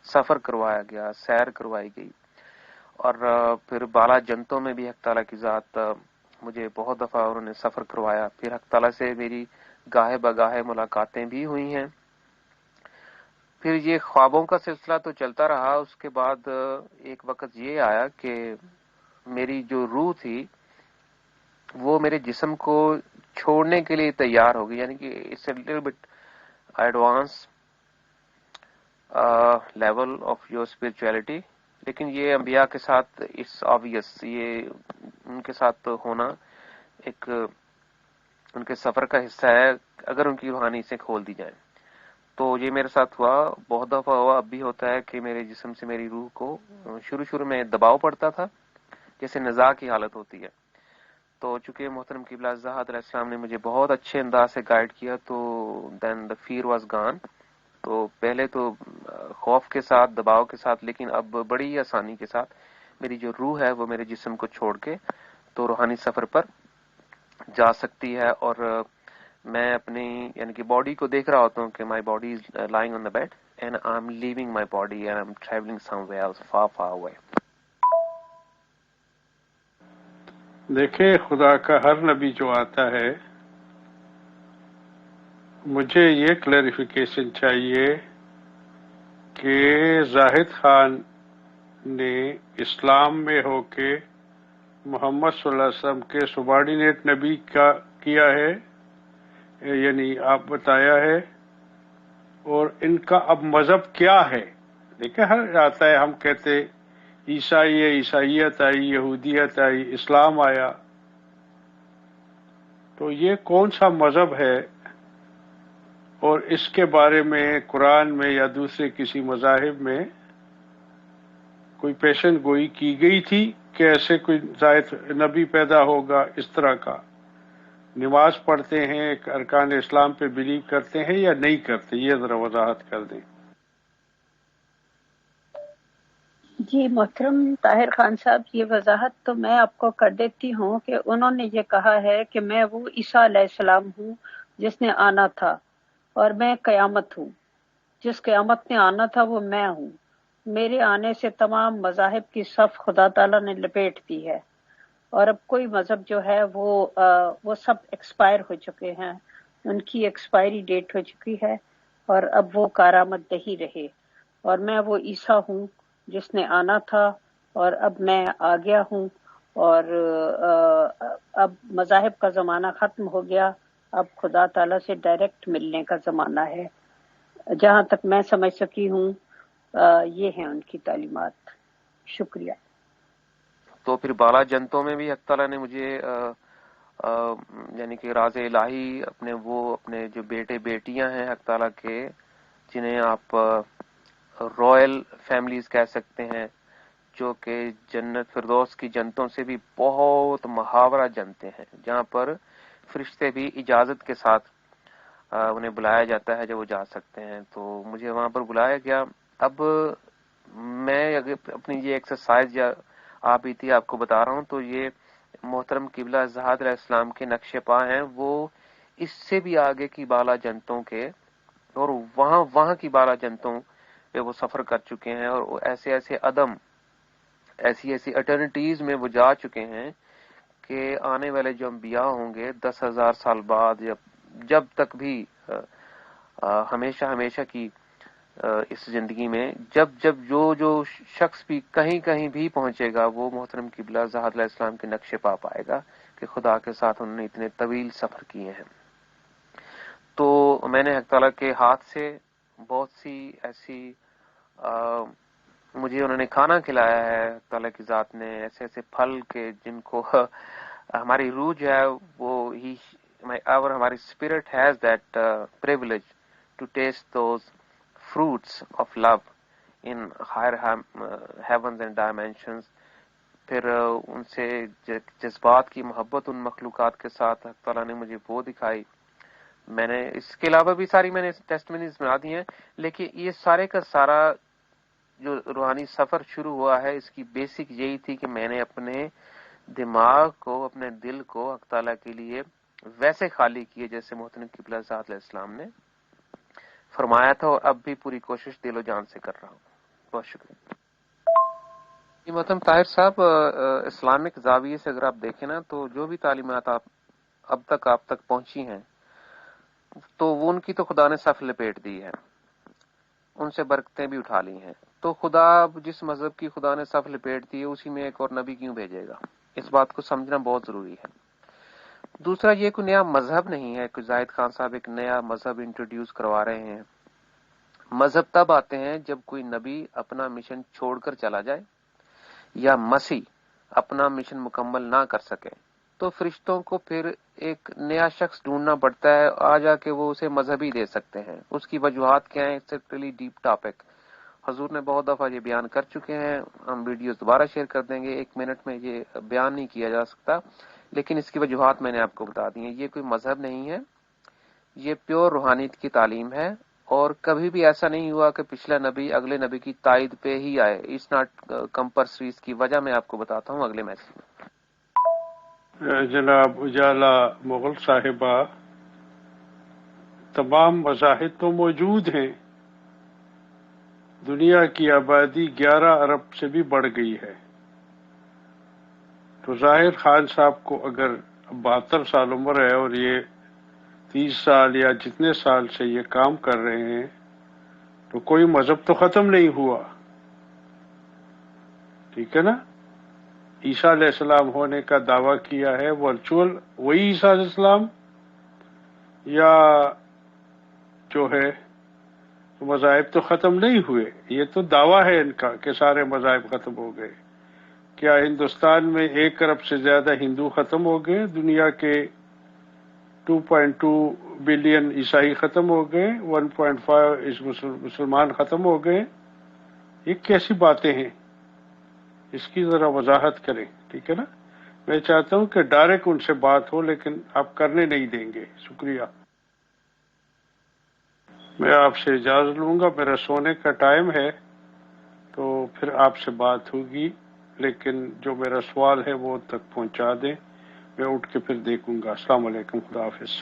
Speaker 1: سفر کروایا گیا، سیر کروائی گئی۔ اور پھر بالا جنتوں میں بھی حق تعالیٰ کی ذات مجھے بہت دفعہ انہوں نے سفر کروایا۔ پھر حق تعالیٰ سے میری گاہے بگاہے ملاقاتیں بھی ہوئی ہیں۔ پھر یہ خوابوں کا سلسلہ تو چلتا رہا۔ اس کے بعد ایک وقت یہ آیا کہ میری جو روح تھی وہ میرے جسم کو چھوڑنے کے لیے تیار ہو گئی، یعنی کہ it's a little bit advance level of your spirituality, لیکن یہ انبیاء کے ساتھ اٹس آبویس، یہ ان کے ساتھ ہونا ایک ان کے سفر کا حصہ ہے اگر ان کی روحانی سے کھول دی جائے۔ تو یہ میرے ساتھ ہوا، بہت دفعہ ہوا، اب بھی ہوتا ہے کہ میرے جسم سے میری روح کو شروع میں دباؤ پڑتا تھا، جیسے نزاع کی حالت ہوتی ہے۔ تو چونکہ محترم قبلہ زہد علیہ السلام نے مجھے بہت اچھے انداز سے گائیڈ کیا، تو دین دا فیئر واز گان۔ تو پہلے تو خوف کے ساتھ، دباؤ کے ساتھ، لیکن اب بڑی آسانی کے ساتھ میری جو روح ہے وہ میرے جسم کو چھوڑ کے تو روحانی سفر پر جا سکتی ہے۔ اور میں اپنی یعنی کہ باڈی کو دیکھ رہا ہوتا ہوں کہ my body is lying on the bed and I am leaving my body and I am travelling somewhere else far far away.
Speaker 3: دیکھیں، خدا کا ہر نبی جو آتا ہے، مجھے یہ کلیریفیکیشن چاہیے کہ زاہد خان نے اسلام میں ہو کے محمد صلی اللہ علیہ وسلم کے سبارڈینیٹ نبی کا کیا ہے، یعنی آپ بتایا ہے، اور ان کا اب مذہب کیا ہے۔ دیکھیں، ہر آتا ہے، ہم کہتے عیسائی ہے، عیسائیت آئی، یہودیت آئی، اسلام آیا، تو یہ کون سا مذہب ہے، اور اس کے بارے میں قرآن میں یا دوسرے کسی مذاہب میں کوئی پیشن گوئی کی گئی تھی کہ ایسے کوئی زائد نبی پیدا ہوگا اس طرح کا؟ نماز پڑھتے ہیں، ارکان اسلام پہ بلیو کرتے ہیں یا نہیں کرتے؟ یہ ذرا وضاحت کر دیں۔
Speaker 2: جی محترم طاہر خان صاحب، یہ وضاحت تو میں آپ کو کر دیتی ہوں کہ انہوں نے یہ کہا ہے کہ میں وہ عیسیٰ علیہ السلام ہوں جس نے آنا تھا، اور میں قیامت ہوں، جس قیامت نے آنا تھا وہ میں ہوں۔ میرے آنے سے تمام مذاہب کی صف خدا تعالیٰ نے لپیٹ دی ہے، اور اب کوئی مذہب جو ہے وہ سب ایکسپائر ہو چکے ہیں، ان کی ایکسپائری ڈیٹ ہو چکی ہے، اور اب وہ کارآمد نہیں رہے۔ اور میں وہ عیسیٰ ہوں جس نے آنا تھا، اور اب میں آ گیا ہوں، اور اب مذاہب کا زمانہ ختم ہو گیا، اب خدا تعالیٰ سے ڈائریکٹ ملنے کا زمانہ ہے۔ جہاں تک میں سمجھ سکی ہوں یہ ہیں ان کی تعلیمات۔ شکریہ۔
Speaker 1: تو پھر بالا جنتوں میں بھی حق تعالیٰ نے مجھے یعنی کہ راز الہی اپنے جو بیٹے بیٹیاں ہیں حق تعالیٰ کے، جنہیں آپ رائل فیملیز کہہ سکتے ہیں، جو کہ جنت فردوس کی جنتوں سے بھی بہت محاورہ جنتے ہیں، جہاں پر فرشتے بھی اجازت کے ساتھ انہیں بلایا جاتا ہے جب وہ جا سکتے ہیں۔ تو مجھے وہاں پر بلایا گیا۔ اب میں اگر اپنی یہ ایکسرسائز یا آپ ہی تھی آپ کو بتا رہا ہوں، تو یہ محترم قبلہ زہد علیہ السلام کے نقش پا ہیں، وہ اس سے بھی آگے کی بالا جنتوں کے، اور وہاں کی بالا جنتوں پہ وہ سفر کر چکے ہیں، اور ایسے عدم، ایسی اٹرنیٹیز میں وہ جا چکے ہیں کہ آنے والے جو انبیاء ہوں گے 10,000 سال بعد، یا جب تک بھی ہمیشہ کی اس زندگی میں، جب جو شخص بھی کہیں بھی پہنچے گا، وہ محترم قبلہ زہد علیہ السلام کے نقش پا پائے گا کہ خدا کے ساتھ انہوں نے اتنے طویل سفر کیے ہیں۔ تو میں نے حق تعالیٰ کے ہاتھ سے بہت سی ایسی مجھے انہوں نے کھانا کھلایا ہے تعالیٰ کی ذات نے، ایسے ایسے پھل کے جن کو ہماری روح جو ہے وہ ہماری spirit has that privilege to taste those fruits of love in higher heavens and dimensions. پھر ان سے جذبات کی محبت ان مخلوقات کے ساتھ اللہ تعالیٰ نے مجھے وہ دکھائی. میں نے اس کے علاوہ بھی ساری میں نے ٹیسٹمنیز بنا دی ہیں، لیکن یہ سارے کا سارا جو روحانی سفر شروع ہوا ہے اس کی بیسک یہی تھی کہ میں نے اپنے دماغ کو، اپنے دل کو اللہ تعالیٰ کے لیے ویسے خالی کیے جیسے محترم قبلہ ذات علیہ السلام نے فرمایا تھا، اور اب بھی پوری کوشش دل و جان سے کر رہا ہوں. بہت شکریہ. جی محترم طاہر صاحب، اسلامک زاویے سے اگر آپ دیکھیں نا تو جو بھی تعلیمات اب تک آپ تک پہنچی ہیں تو وہ ان کی تو خدا نے صف لپیٹ دی ہے، ان سے برکتیں بھی اٹھا لی ہیں. تو خدا جس مذہب کی خدا نے صف لپیٹ دی ہے اسی میں ایک اور نبی کیوں بھیجے گا؟ اس بات کو سمجھنا بہت ضروری ہے. دوسرا، یہ کوئی نیا مذہب نہیں ہے کہ زاہد خان صاحب ایک نیا مذہب انٹروڈیوس کروا رہے ہیں. مذہب تب آتے ہیں جب کوئی نبی اپنا مشن چھوڑ کر چلا جائے یا مسیح اپنا مشن مکمل نہ کر سکے تو فرشتوں کو پھر ایک نیا شخص ڈھونڈنا پڑتا ہے، آ جا کے وہ اسے مذہبی دے سکتے ہیں. اس کی وجوہات کیا ہیں؟ It's a really deep topic. حضور نے بہت دفعہ یہ بیان کر چکے ہیں، ہم ویڈیوز دوبارہ شیئر کر دیں گے. 1 منٹ میں یہ بیان نہیں کیا جا سکتا، لیکن اس کی وجوہات میں نے آپ کو بتا دی ہیں. یہ کوئی مذہب نہیں ہے، یہ پیور روحانیت کی تعلیم ہے، اور کبھی بھی ایسا نہیں ہوا کہ پچھلا نبی اگلے نبی کی تائید پہ ہی آئے. It's not compulsory. اس کی وجہ میں آپ کو بتاتا ہوں اگلے میسج میں.
Speaker 3: جناب اجالا مغل صاحبہ، تمام مذاہب تو موجود ہیں. دنیا کی آبادی 11 ارب سے بھی بڑھ گئی ہے. تو ظاہر خان صاحب کو اگر 72 سال عمر ہے اور یہ 30 سال یا جتنے سال سے یہ کام کر رہے ہیں تو کوئی مذہب تو ختم نہیں ہوا. ٹھیک ہے نا؟ عیسیٰ علیہ السلام ہونے کا دعویٰ کیا ہے، ورچوئل وہی عیسیٰ علیہ السلام یا جو ہے مذاہب تو ختم نہیں ہوئے. یہ تو دعویٰ ہے ان کا کہ سارے مذاہب ختم ہو گئے. کیا ہندوستان میں 1 ارب سے زیادہ ہندو ختم ہو گئے؟ دنیا کے 2.2 بلین عیسائی ختم ہو گئے، 1.5 مسلمان ختم ہو گئے؟ یہ کیسی باتیں ہیں؟ اس کی ذرا وضاحت کریں. ٹھیک ہے نا؟ میں چاہتا ہوں کہ ڈائریکٹ ان سے بات ہو، لیکن آپ کرنے نہیں دیں گے. شکریہ. میں آپ سے اجازت لوں گا، میرا سونے کا ٹائم ہے، تو پھر آپ سے بات ہوگی. لیکن جو میرا سوال ہے وہ تک پہنچا دیں، میں اٹھ کے پھر دیکھوں گا. السلام علیکم، خدا حافظ.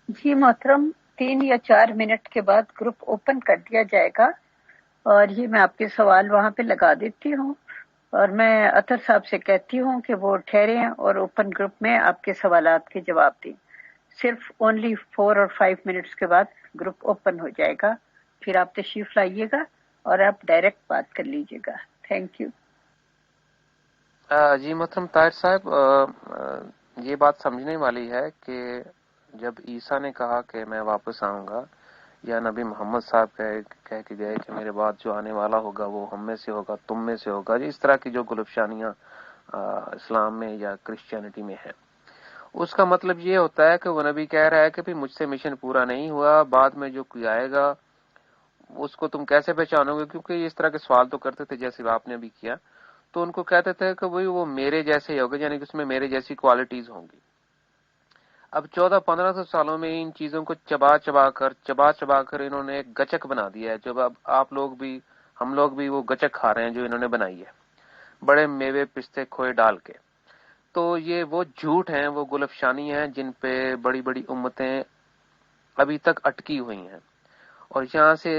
Speaker 2: جی محترم، 3 یا 4 منٹ کے بعد گروپ اوپن کر دیا جائے گا، اور یہ میں آپ کے سوال وہاں پہ لگا دیتی ہوں، اور میں اطہر صاحب سے کہتی ہوں کہ وہ ٹھہریں اور اوپن گروپ میں آپ کے سوالات کے جواب دیں. صرف اونلی 4 اور 5 منٹس کے بعد گروپ اوپن ہو جائے گا، پھر آپ تشریف لائیے گا اور آپ ڈائریکٹ بات کر لیجیے گا. Thank you.
Speaker 1: جی محترم طاہر صاحب، یہ بات سمجھنے والی ہے کہ جب عیسیٰ نے کہا کہ میں واپس آؤں گا، یا نبی محمد صاحب کہہ کے گئے کہ میرے بعد جو آنے والا ہوگا وہ ہم میں سے ہوگا، تم میں سے ہوگا، جی اس طرح کی جو گلفشانیاں اسلام میں یا کرسچینٹی میں ہیں، اس کا مطلب یہ ہوتا ہے کہ وہ نبی کہہ رہا ہے کہ بھی مجھ سے مشن پورا نہیں ہوا، بعد میں جو کوئی آئے گا اس کو تم کیسے پہچانو گے؟ کیونکہ اس طرح کے سوال تو کرتے تھے جیسے آپ نے بھی کیا، تو ان کو کہتے تھے کہ وہ میرے جیسے ہی ہوگا، یعنی کہ اس میں میرے جیسی کوالٹیز ہوں گی. اب 1400-1500 سالوں میں ان چیزوں کو چبا چبا کر انہوں نے ایک گچک بنا دیا ہے. جب اب آپ لوگ بھی، ہم لوگ بھی وہ گچک کھا رہے ہیں جو انہوں نے بنائی ہے، بڑے میوے پستے کھوئے ڈال کے. تو یہ وہ جھوٹ ہیں، وہ گلفشانی ہیں جن پہ بڑی بڑی امتیں ابھی تک اٹکی ہوئی ہیں، اور یہاں سے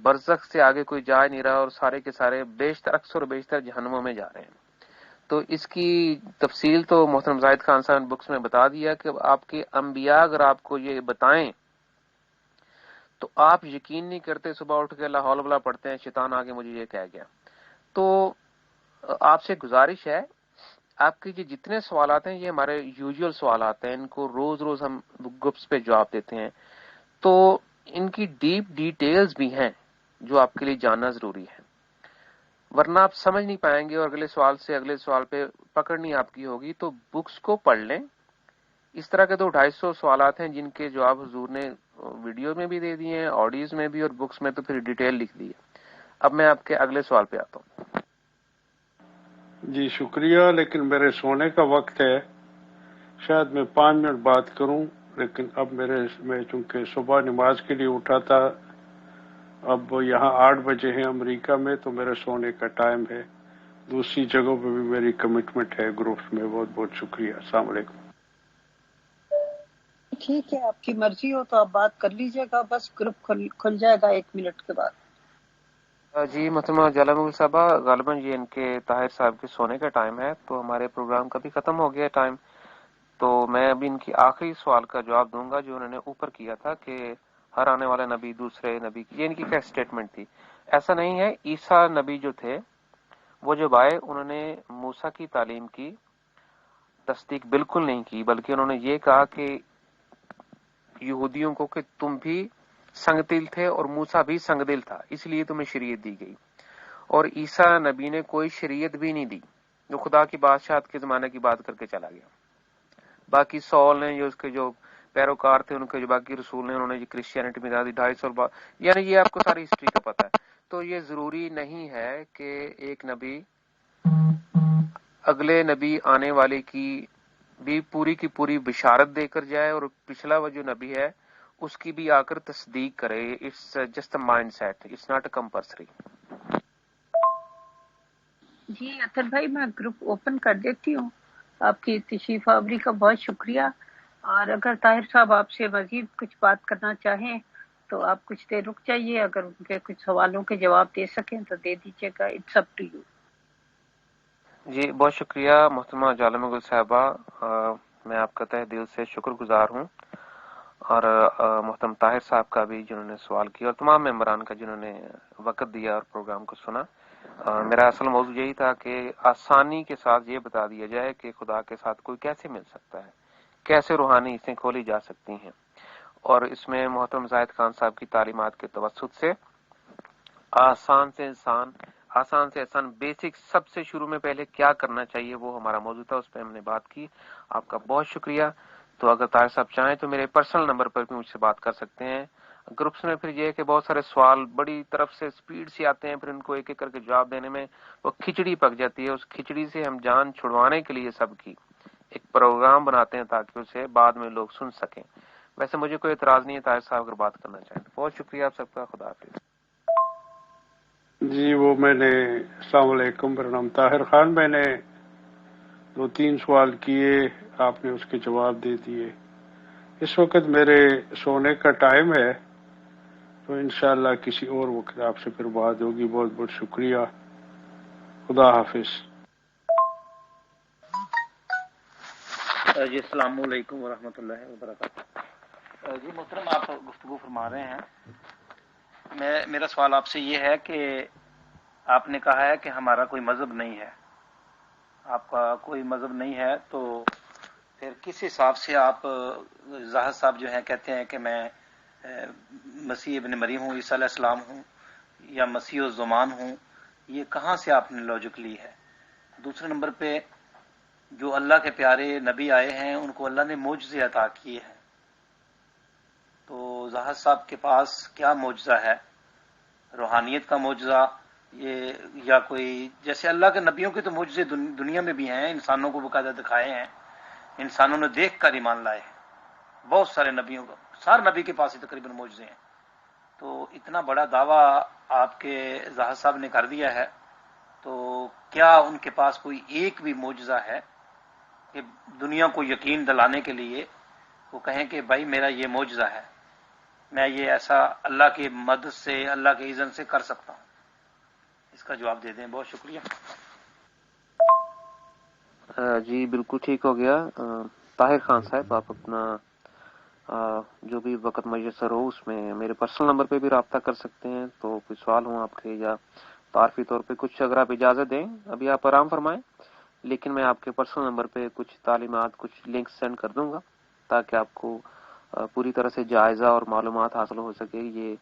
Speaker 1: برزخ سے آگے کوئی جا نہیں رہا، اور سارے کے سارے اکثر و بیشتر جہنموں میں جا رہے ہیں. تو اس کی تفصیل تو محترم زاہد خان صاحب نے بکس میں بتا دیا کہ آپ کے انبیاء اگر آپ کو یہ بتائیں تو آپ یقین نہیں کرتے، صبح اٹھ کے اللہ حول ولا پڑھتے ہیں، شیطان آگے مجھے یہ کہہ گیا. تو آپ سے گزارش ہے، آپ کے جتنے سوالات ہیں یہ ہمارے یوزول سوالات ہیں، ان کو روز روز ہم گروپس پہ جواب دیتے ہیں. تو ان کی ڈیپ ڈیٹیلز بھی ہیں، جو آپ کے لیے جاننا ضروری ہے، ورنہ آپ سمجھ نہیں پائیں گے اور اگلے سوال سے اگلے سوال پہ پکڑنی آپ کی ہوگی. تو بکس کو پڑھ لیں. اس طرح کے تو 250 سوالات ہیں جن کے جواب حضور نے ویڈیو میں بھی دے دیے ہیں، آڈیوز میں بھی، اور بکس میں تو پھر ڈیٹیل لکھ دی ہے. اب میں آپ کے اگلے سوال پہ آتا ہوں.
Speaker 3: جی شکریہ، لیکن میرے سونے کا وقت ہے. شاید میں 5 منٹ بات کروں، لیکن اب میں چونکہ صبح نماز کے لیے اٹھا تھا، اب یہاں 8 بجے ہیں امریکہ میں، تو میرے سونے کا ٹائم ہے. دوسری جگہوں پہ بھی میری کمٹمنٹ ہے گروپس میں. بہت بہت شکریہ. السلام علیکم.
Speaker 2: ٹھیک ہے، آپ کی مرضی ہو تو آپ بات کر لیجئے گا، بس گروپ کھل جائے گا 1 منٹ کے بعد.
Speaker 1: جی محترمہ جالا مغل صاحبہ، غالباً یہ ان کے طاہر صاحب کے سونے کا ٹائم ہے، تو ہمارے پروگرام کا بھی ختم ہو گیا ٹائم. تو میں ابھی ان کی آخری سوال کا جواب دوں گا جو انہوں نے اوپر کیا تھا کہ ہر آنے والا نبی دوسرے نبی کی، یہ ان کی کیا اسٹیٹمنٹ تھی. ایسا نہیں ہے. عیسیٰ نبی جو تھے وہ جب آئے انہوں نے موسیٰ کی تعلیم کی تصدیق بالکل نہیں کی، بلکہ انہوں نے یہ کہا کہ یہودیوں کو کہ تم بھی سنگ دل تھے اور موسیٰ بھی سنگ دل تھا، اس لیے تمہیں شریعت دی گئی. اور عیسیٰ نبی نے کوئی شریعت بھی نہیں دی، جو خدا کی بادشاہت کے زمانے کی بات کر کے چلا گیا. باقی سول نے جو اس کے جو پیروکار تھے، ان کے جو باقی رسول نے، انہوں نے کرسچینٹی میں دی 250 بعد، یعنی یہ آپ کو ساری ہسٹری کا پتہ ہے. تو یہ ضروری نہیں ہے کہ ایک نبی اگلے نبی آنے والے کی بھی پوری کی پوری بشارت دے کر جائے اور پچھلا وہ جو نبی ہے اس کی بھی آ کر تصدیق کرے. It's just a mind, it's not a compulsory.
Speaker 2: جی اطہر بھائی، میں گروپ اوپن کر دیتی ہوں. آپ کی تشریف آوری کا بہت شکریہ. اور اگر طاہر صاحب آپ سے مزید کچھ بات کرنا چاہیں تو آپ کچھ دیر رک جائیے، اگر ان کے کچھ سوالوں کے جواب دے سکیں تو دے دیجیے گا. It's up to you.
Speaker 1: جی بہت شکریہ محترمہ جالا مغل صاحبہ، میں آپ کا تہ دل سے شکر گزار ہوں، اور محترم طاہر صاحب کا بھی جنہوں نے سوال کیا، اور تمام ممبران کا جنہوں نے وقت دیا اور پروگرام کو سنا. میرا اصل موضوع یہی تھا کہ آسانی کے ساتھ یہ بتا دیا جائے کہ خدا کے ساتھ کوئی کیسے مل سکتا ہے، کیسے روحانی حصیں کھولی جا سکتی ہیں. اور اس میں محترم زاہد خان صاحب کی تعلیمات کے توسط سے آسان سے آسان بیسک سب سے شروع میں پہلے کیا کرنا چاہیے وہ ہمارا موضوع تھا، اس پہ ہم نے بات کی. آپ کا بہت شکریہ. تو اگر طاہر صاحب چاہیں تو میرے پرسنل نمبر پر بھی مجھ سے بات کر سکتے ہیں. گروپس میں پھر یہ ہے کہ بہت سارے سوال بڑی طرف سے سپیڈ سے آتے ہیں، پھر ان کو ایک ایک کر کے جواب دینے میں وہ کھچڑی پک جاتی ہے. اس کھچڑی سے ہم جان چھڑوانے کے لیے سب کی ایک پروگرام بناتے ہیں تاکہ اسے بعد میں لوگ سن سکیں. ویسے مجھے کوئی اعتراض نہیں ہے طاہر صاحب اگر بات کرنا چاہیں. بہت شکریہ آپ سب کا. خدا حافظ.
Speaker 3: جی وہ میں نے، السلام علیکم، میرا نام طاہر خان. میں نے 2-3 سوال کیے، آپ نے اس کے جواب دے دیے. اس وقت میرے سونے کا ٹائم ہے، تو انشاءاللہ کسی اور وقت آپ سے پھر بات ہوگی. بہت بہت شکریہ. خدا حافظ.
Speaker 4: جی السلام علیکم ورحمۃ اللہ وبرکاتہ. جی محترم، آپ گفتگو فرما رہے ہیں. میرا سوال آپ سے یہ ہے کہ آپ نے کہا ہے کہ ہمارا کوئی مذہب نہیں ہے. آپ کا کوئی مذہب نہیں ہے تو پھر کس حساب سے آپ زاہد صاحب جو ہیں کہتے ہیں کہ میں مسیح ابن مریم ہوں، عیسیٰ علیہ السلام ہوں، یا مسیح الزمان ہوں؟ یہ کہاں سے آپ نے لاجک لی ہے؟ دوسرے نمبر پہ، جو اللہ کے پیارے نبی آئے ہیں ان کو اللہ نے معجزے عطا کیے ہیں، تو زاہد صاحب کے پاس کیا معجزہ ہے؟ روحانیت کا معجزہ یہ، یا کوئی جیسے اللہ کے نبیوں کے تو معجزے دنیا میں بھی ہیں، انسانوں کو باقاعدہ دکھائے ہیں، انسانوں نے دیکھ کر ایمان لائے ہیں. بہت سارے نبیوں کو، ہر نبی کے پاس ہی تقریباً معجزے ہیں. تو اتنا بڑا دعویٰ آپ کے زاہد صاحب نے کر دیا ہے، تو کیا ان کے پاس کوئی ایک بھی معجزہ ہے کہ دنیا کو یقین دلانے کے لیے وہ کہیں کہ بھائی میرا یہ معجزہ ہے، میں یہ ایسا اللہ کی مدد سے، اللہ کے اذن سے کر سکتا ہوں؟ اس کا جواب دے دیں. بہت شکریہ.
Speaker 1: جی بالکل ٹھیک ہو گیا. طاہر خان صاحب آپ اپنا جو بھی وقت میسر ہو اس میں میرے پرسنل نمبر پہ بھی رابطہ کر سکتے ہیں. تو کوئی سوال ہوں آپ کے یا تعارفی طور پہ کچھ اگر آپ اجازت دیں ابھی آپ آرام فرمائیں، لیکن میں آپ کے پرسنل نمبر پہ کچھ تعلیمات، کچھ لنک سینڈ کر دوں گا تاکہ آپ کو پوری طرح سے جائزہ اور معلومات حاصل ہو سکے. یہ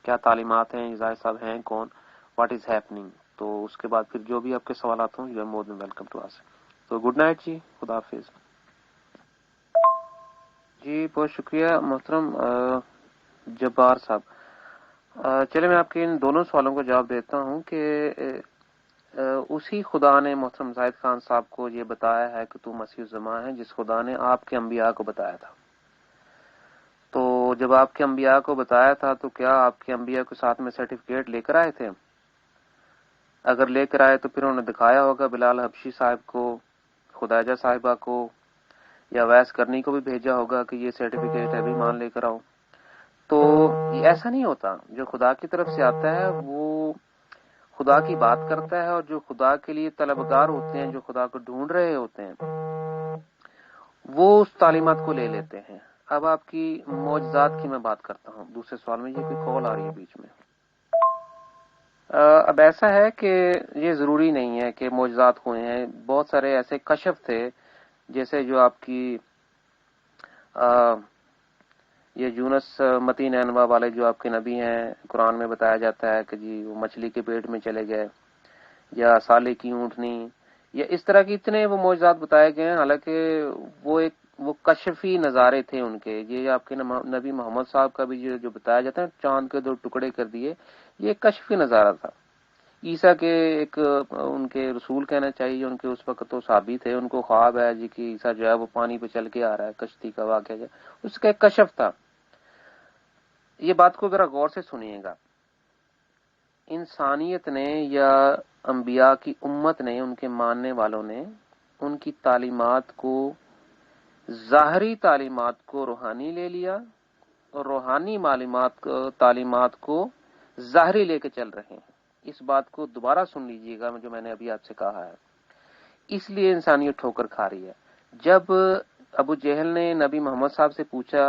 Speaker 1: کیا تعلیمات ہیں، زاہد صاحب ہیں کون، واٹ از ہیپننگ. تو اس کے بعد پھر جو بھی آپ کے سوالات ہوں you are more than welcome to ask. تو گڈ نائٹ جی، خدا حافظ. جی بہت شکریہ محترم جبار صاحب. چلے میں آپ کے ان دونوں سوالوں کو جواب دیتا ہوں کہ اسی خدا نے محترم زاہد خان صاحب کو یہ بتایا ہے کہ تو مسیح الزمان ہے، جس خدا نے آپ کے انبیاء کو بتایا تھا. تو جب آپ کے انبیاء کو بتایا تھا تو کیا آپ کے انبیاء کے ساتھ میں سرٹیفکیٹ لے کر آئے تھے؟ اگر لے کر آئے تو پھر انہوں نے دکھایا ہوگا بلال حبشی صاحب کو، خدیجہ صاحبہ کو، یا ویس کرنی کو بھی بھیجا ہوگا کہ یہ سرٹیفکیٹ ہے بھی مان لے کر آؤ. تو یہ ایسا نہیں ہوتا. جو خدا کی طرف سے آتا ہے وہ خدا کی بات کرتا ہے، اور جو خدا کے لیے طلبگار ہوتے ہیں، جو خدا کو ڈھونڈ رہے ہوتے ہیں، وہ اس تعلیمات کو لے لیتے ہیں. اب آپ کی معجزات کی میں بات کرتا ہوں. دوسرے سوال میں یہ کوئی کال آ رہی ہے بیچ میں. اب ایسا ہے کہ یہ ضروری نہیں ہے کہ معجزات ہوئے ہیں. بہت سارے ایسے کشف تھے، جیسے جو آپ کی یہ یونس متی نینوا والے جو آپ کے نبی ہیں، قرآن میں بتایا جاتا ہے کہ جی وہ مچھلی کے پیٹ میں چلے گئے، یا سالے کی اونٹنی، یا اس طرح کی اتنے وہ معجزات بتائے گئے ہیں. حالانکہ وہ کشفی نظارے تھے ان کے. یہ آپ کے نبی محمد صاحب کا بھی جو بتایا جاتا ہے چاند کے 2 ٹکڑے کر دیے، یہ ایک کشفی نظارہ تھا. عیسیٰ کے ایک ان کے رسول کہنا چاہیے، ان کے اس وقت تو صحابی تھے، ان کو خواب ہے جی کہ عیسیٰ جو ہے وہ پانی پہ چل کے آ رہا ہے، کشتی کا واقعہ جو اس کا ایک کشف تھا. یہ بات کو ذرا غور سے سنیے گا. انسانیت نے یا انبیاء کی امت نے، ان کے ماننے والوں نے، ان کی تعلیمات کو، ظاہری تعلیمات کو روحانی لے لیا، اور روحانی تعلیمات کو ظاہری لے کے چل رہے ہیں. اس بات کو دوبارہ سن لیجئے گا جو میں نے ابھی آپ سے کہا ہے. اس لیے انسانیت ٹھوکر کھا رہی ہے. جب ابو جہل نے نبی محمد صاحب سے پوچھا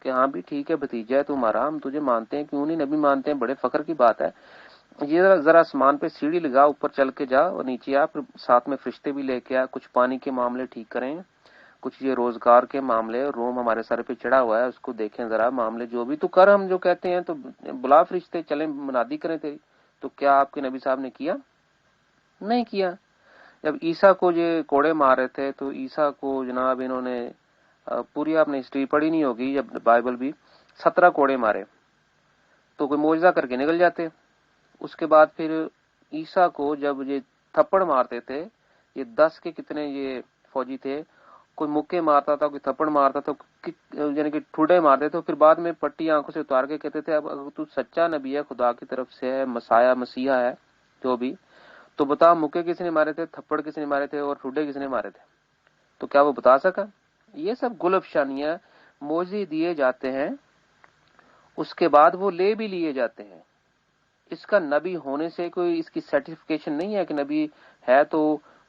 Speaker 1: کہ ہاں بھی ٹھیک ہے بھتیجا ہے تمہارا، ہم تجھے مانتے ہیں، کیوں نہیں نبی مانتے ہیں، بڑے فخر کی بات ہے، یہ ذرا آسمان پہ سیڑھی لگا، اوپر چل کے جا اور نیچے آ، پھر ساتھ میں فرشتے بھی لے کے آ، کچھ پانی کے معاملے ٹھیک کریں، کچھ یہ روزگار کے معاملے، روم ہمارے سر پہ چڑھا ہوا ہے اس کو دیکھیں ذرا، معاملے جو بھی تو کر، ہم جو کہتے ہیں تو بلا فرشتے چلیں منادی کریں تیری. تو کیا آپ کے نبی صاحب نے کیا؟ نہیں کیا. جب عیسیٰ کو یہ کوڑے مار رہے تھے تو عیسیٰ کو جناب انہوں نے، پوری آپ نے ہسٹری پڑھی نہیں ہوگی، جب بائبل بھی 17 کوڑے مارے تو کوئی معجزہ کر کے نکل جاتے. اس کے بعد پھر عیسیٰ کو جب یہ تھپڑ مارتے تھے، یہ 10 کے کتنے یہ فوجی تھے، کوئی مکے مارتا تھا، کوئی تھپڑ مارتا تھا، یعنی کہ ٹھوڈے مارتے تھے، پھر بعد میں پٹی آنکھوں سے اتار کے کہتے تھے اب اگر تو سچا نبی ہے، خدا کی طرف سے ہے، مسیحا ہے جو بھی، تو بتا مکے کس نے مارے تھے، تھپڑ کس نے مارے تھے، اور ٹھوڈے کس نے مارے تھے. تو کیا وہ بتا سکا؟ یہ سب گل افشانیاں، معجزے دیے جاتے ہیں، اس کے بعد وہ لے بھی لیے جاتے ہیں. اس کا نبی ہونے سے کوئی اس کی سرٹیفکیشن نہیں ہے کہ نبی ہے تو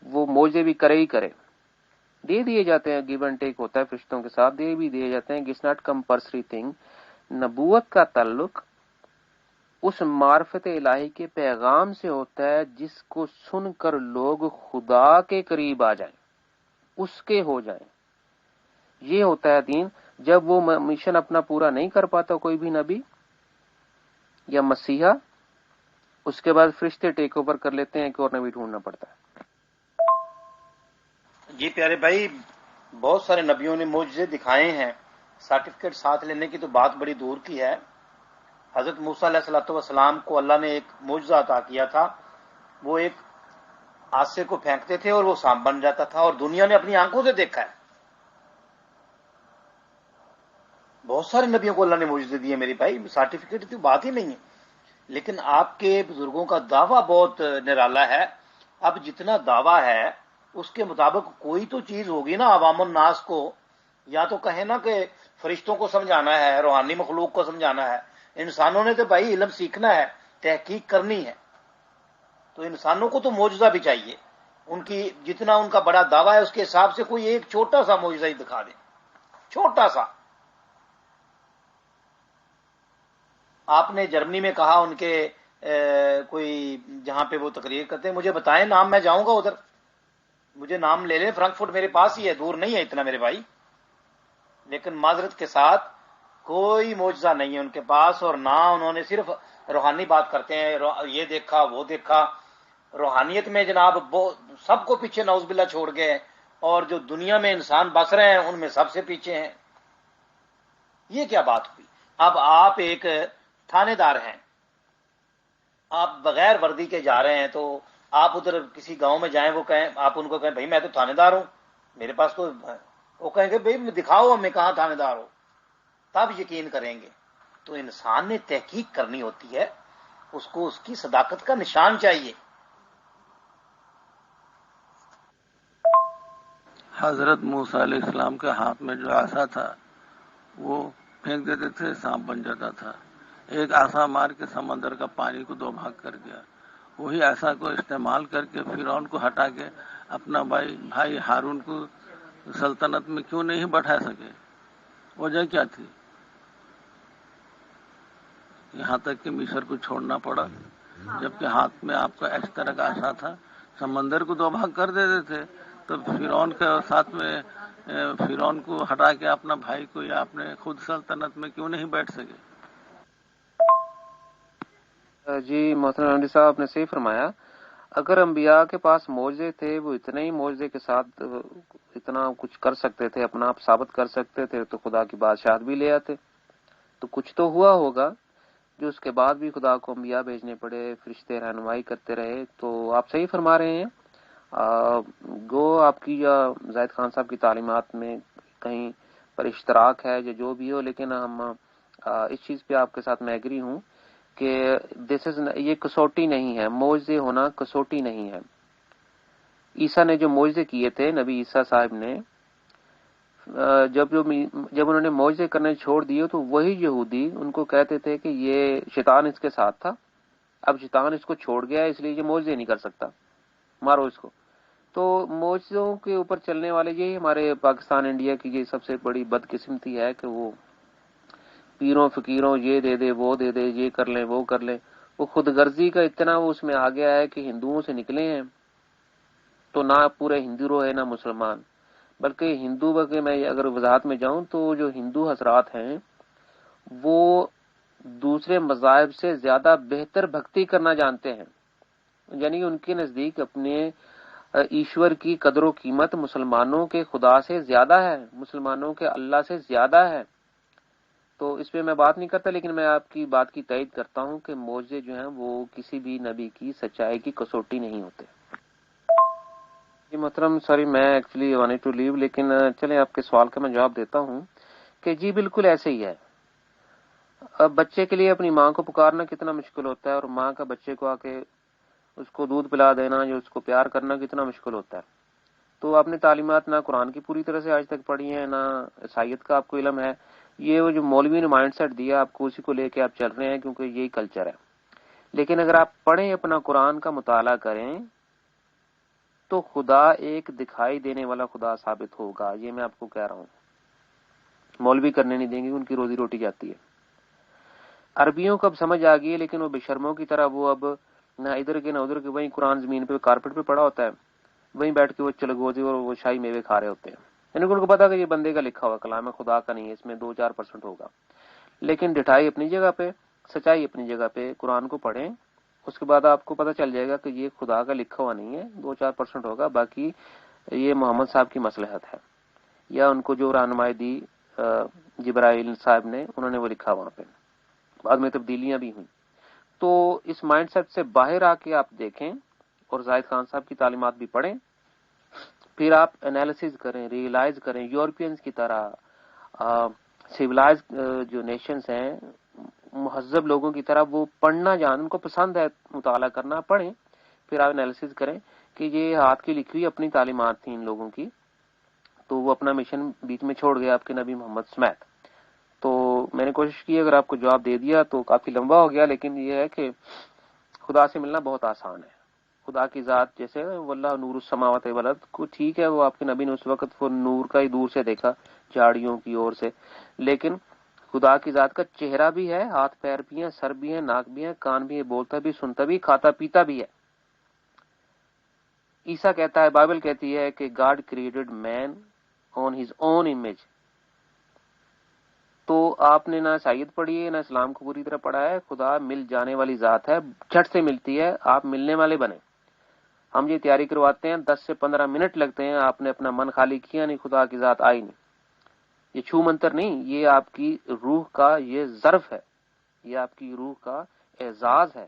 Speaker 1: وہ معجزے بھی کرے ہی کرے. دے دیے جاتے ہیں، گیو اینڈ ٹیک ہوتا ہے فرشتوں کے ساتھ، دے بھی دیے جاتے ہیں. It's not compulsory thing. نبوت کا تعلق اس معرفت الہی کے پیغام سے ہوتا ہے جس کو سن کر لوگ خدا کے قریب آ جائیں، اس کے ہو جائیں. یہ ہوتا ہے دین. جب وہ مشن اپنا پورا نہیں کر پاتا کوئی بھی نبی یا مسیحا، اس کے بعد فرشتے ٹیک اوور کر لیتے ہیں، ایک اور نبی ڈھونڈنا پڑتا ہے.
Speaker 4: جی پیارے بھائی، بہت سارے نبیوں نے معجزے دکھائے ہیں، سرٹیفکیٹ ساتھ لینے کی تو بات بڑی دور کی ہے. حضرت موسیٰ علیہ الصلوۃ والسلام کو اللہ نے ایک معجزہ عطا کیا تھا. وہ ایک آسے کو پھینکتے تھے اور وہ سانپ بن جاتا تھا، اور دنیا نے اپنی آنکھوں سے دیکھا ہے. بہت سارے نبیوں کو اللہ نے معجزے دیے میرے بھائی، سرٹیفکیٹ کی بات ہی نہیں ہے. لیکن آپ کے بزرگوں کا دعویٰ بہت نرالا ہے. اب جتنا دعویٰ ہے اس کے مطابق کوئی تو چیز ہوگی نا عوام الناس کو. یا تو کہیں نا کہ فرشتوں کو سمجھانا ہے، روحانی مخلوق کو سمجھانا ہے. انسانوں نے تو بھائی علم سیکھنا ہے، تحقیق کرنی ہے، تو انسانوں کو تو معجزہ بھی چاہیے. ان کی جتنا ان کا بڑا دعویٰ ہے اس کے حساب سے کوئی ایک چھوٹا سا معجزہ ہی دکھا دیں، چھوٹا سا. آپ نے جرمنی میں کہا ان کے کوئی جہاں پہ وہ تقریر کرتے ہیں، مجھے بتائیں نام، میں جاؤں گا ادھر. مجھے نام لے لیں، فرانکفرٹ میرے پاس ہی ہے، دور نہیں ہے اتنا میرے بھائی. لیکن معذرت کے ساتھ کوئی معجزہ نہیں ہے ان کے پاس، اور نہ انہوں نے صرف روحانی بات کرتے ہیں، یہ دیکھا وہ دیکھا. روحانیت میں جناب سب کو پیچھے نعوذ باللہ چھوڑ گئے، اور جو دنیا میں انسان بس رہے ہیں ان میں سب سے پیچھے ہیں. یہ کیا بات ہوئی؟ اب آپ ایک تھانے دار ہیں، آپ بغیر وردی کے جا رہے ہیں، تو آپ ادھر کسی گاؤں میں جائیں، وہ کہیں، آپ ان کو کہیں بھائی میں تو تھانے دار ہوں، میرے پاس تو، وہ کہیں گے بھائی دکھاؤ ہمیں کہاں تھانے دار ہو، تب یقین کریں گے. تو انسان نے تحقیق کرنی ہوتی ہے، اس کو اس کی صداقت کا نشان چاہیے.
Speaker 5: حضرت موسیٰ علیہ السلام کے ہاتھ میں جو عصا تھا وہ پھینک دیتے تھے، سانپ بن جاتا تھا. ایک عصا مار کے سمندر کا پانی کو 2 بھاگ کر گیا. وہی عصا کو استعمال کر کے فرعون کو ہٹا کے اپنا بھائی ہارون کو سلطنت میں کیوں نہیں بٹھا سکے؟ وجہ کیا تھی؟ یہاں تک کہ مصر کو چھوڑنا پڑا، جبکہ ہاتھ میں آپ کا اس طرح کا عصا تھا، سمندر کو 2 بھاگ کر دیتے تھے. تو فرعون کے ساتھ میں فرعون کو ہٹا کے اپنا بھائی کو یا اپنے خود سلطنت میں کیوں نہیں بیٹھ سکے؟
Speaker 1: جی محترم احمدی صاحب، آپ نے صحیح فرمایا. اگر انبیاء کے پاس معجزے تھے، وہ اتنے ہی معجزے کے ساتھ اتنا کچھ کر سکتے تھے، اپنا آپ ثابت کر سکتے تھے، تو خدا کی بادشاہت بھی لے آتے. تو کچھ تو ہوا ہوگا جو اس کے بعد بھی خدا کو انبیاء بھیجنے پڑے، فرشتے رہنمائی کرتے رہے. تو آپ صحیح فرما رہے ہیں. گو آپ کی یا زاہد خان صاحب کی تعلیمات میں کہیں پر اشتراک ہے جو بھی ہو، لیکن ہم اس چیز پہ آپ کے ساتھ میں ایگری ہوں کہ یہ کسوٹی نہیں ہے، معجزے ہونا کسوٹی نہیں ہے. عیسیٰ نے جو معجزے کیے تھے، نبی عیسیٰ صاحب نے جب انہوں نے معجزے کرنے چھوڑ دیے، تو وہی یہودی ان کو کہتے تھے کہ یہ شیطان اس کے ساتھ تھا، اب شیطان اس کو چھوڑ گیا اس لیے یہ معجزے نہیں کر سکتا، مارو اس کو. تو معجزوں کے اوپر چلنے والے یہی ہمارے پاکستان انڈیا کی یہ سب سے بڑی بدقسمتی ہے کہ وہ پیروں فقیروں یہ دے دے وہ دے دے، یہ کر لیں وہ کر لیں. وہ خود غرضی کا اتنا وہ اس میں آ گیا ہے کہ ہندوؤں سے نکلے ہیں تو نہ پورے ہندو ہے نہ مسلمان، بلکہ ہندو بلکہ میں اگر وضاحت میں جاؤں تو جو ہندو حضرات ہیں وہ دوسرے مذاہب سے زیادہ بہتر بھکتی کرنا جانتے ہیں. یعنی ان کے نزدیک اپنے ایشور کی قدر و قیمت مسلمانوں کے خدا سے زیادہ ہے، مسلمانوں کے اللہ سے زیادہ ہے. تو اس پہ میں بات نہیں کرتا، لیکن میں آپ کی بات کی تائید کرتا ہوں کہ معجزے جو ہیں وہ کسی بھی نبی کی سچائی کی کسوٹی نہیں ہوتے. جی محترم، سوری میں ایکچولی وانٹ ٹو لیو، لیکن چلیں آپ کے سوال کا میں جواب دیتا ہوں کہ جی بالکل ایسے ہی ہے. اب بچے کے لیے اپنی ماں کو پکارنا کتنا مشکل ہوتا ہے، اور ماں کا بچے کو آ کے اس کو دودھ پلا دینا یا اس کو پیار کرنا کتنا مشکل ہوتا ہے. تو آپ نے تعلیمات نہ قرآن کی پوری طرح سے آج تک پڑھی ہیں، نہ عیسائیت کا آپ کو علم ہے. یہ وہ جو مولوی نے مائنڈ سیٹ دیا آپ کو، اسی کو لے کے آپ چل رہے ہیں کیونکہ یہی کلچر ہے. لیکن اگر آپ پڑھیں، اپنا قرآن کا مطالعہ کریں، تو خدا ایک دکھائی دینے والا خدا ثابت ہوگا. یہ میں آپ کو کہہ رہا ہوں. مولوی کرنے نہیں دیں گے، ان کی روزی روٹی جاتی ہے. عربیوں کو اب سمجھ آ گئی ہے، لیکن وہ بے شرموں کی طرح وہ اب نہ ادھر کے نہ ادھر کے، وہیں قرآن زمین پہ کارپیٹ پہ پڑا ہوتا ہے، وہیں بیٹھ کے وہ چلغوزی اور وہ شاہی میوے کھا رہے ہوتے ہیں. یعنی ان کو پتا کہ یہ بندے کا لکھا ہوا کلام ہے، خدا کا نہیں ہے، اس میں 2-4% ہوگا. لیکن ڈٹھائی اپنی جگہ پہ، سچائی اپنی جگہ پہ. قرآن کو پڑھیں، اس کے بعد آپ کو پتہ چل جائے گا کہ یہ خدا کا لکھا ہوا نہیں ہے، 2-4% ہوگا، باقی یہ محمد صاحب کی مصلحت ہے، یا ان کو جو رہنمائی دی جبرائیل صاحب نے، انہوں نے وہ لکھا وہاں پہ. بعد میں تبدیلیاں بھی ہوئیں. تو اس مائنڈ سیٹ سے باہر آ کے آپ دیکھیں اور زاہد خان صاحب کی تعلیمات بھی پڑھیں، پھر آپ انالیسز کریں، ریئلائز کریں. یورپینز کی طرح سیولائز جو نیشنز ہیں، مہذب لوگوں کی طرح وہ پڑھنا جان، ان کو پسند ہے مطالعہ کرنا، پڑھیں. پھر آپ انالیسز کریں کہ یہ ہاتھ کی لکھی ہوئی اپنی تعلیمات تھیں ان لوگوں کی، تو وہ اپنا مشن بیچ میں چھوڑ گیا آپ کے نبی محمد سمیت. تو میں نے کوشش کی، اگر آپ کو جواب دے دیا تو کافی لمبا ہو گیا، لیکن یہ ہے کہ خدا سے ملنا بہت آسان ہے. خدا کی ذات جیسے واللہ نور السماوات والارض کو، ٹھیک ہے وہ آپ کے نبی نے اس وقت وہ نور کا ہی دور سے دیکھا جھاڑیوں کی اور سے، لیکن خدا کی ذات کا چہرہ بھی ہے، ہاتھ پیر بھی ہیں، سر بھی ہیں، ناک بھی ہیں، کان بھی ہے، بولتا بھی، سنتا بھی، کھاتا پیتا بھی ہے. عیسیٰ کہتا ہے، بائبل کہتی ہے کہ God created man on his own image. تو آپ نے نہ سعید پڑھی ہے نہ اسلام کو پوری طرح پڑھا ہے. خدا مل جانے والی ذات ہے, جھٹ سے ملتی ہے, آپ ملنے والے بنے. ہم یہ تیاری کرواتے ہیں, 10 سے 15 منٹ لگتے ہیں, آپ نے اپنا من خالی کیا نہیں, خدا کی ذات آئی نہیں. یہ چھو منتر نہیں, یہ آپ کی روح کا یہ ظرف ہے, یہ آپ کی روح کا اعزاز ہے.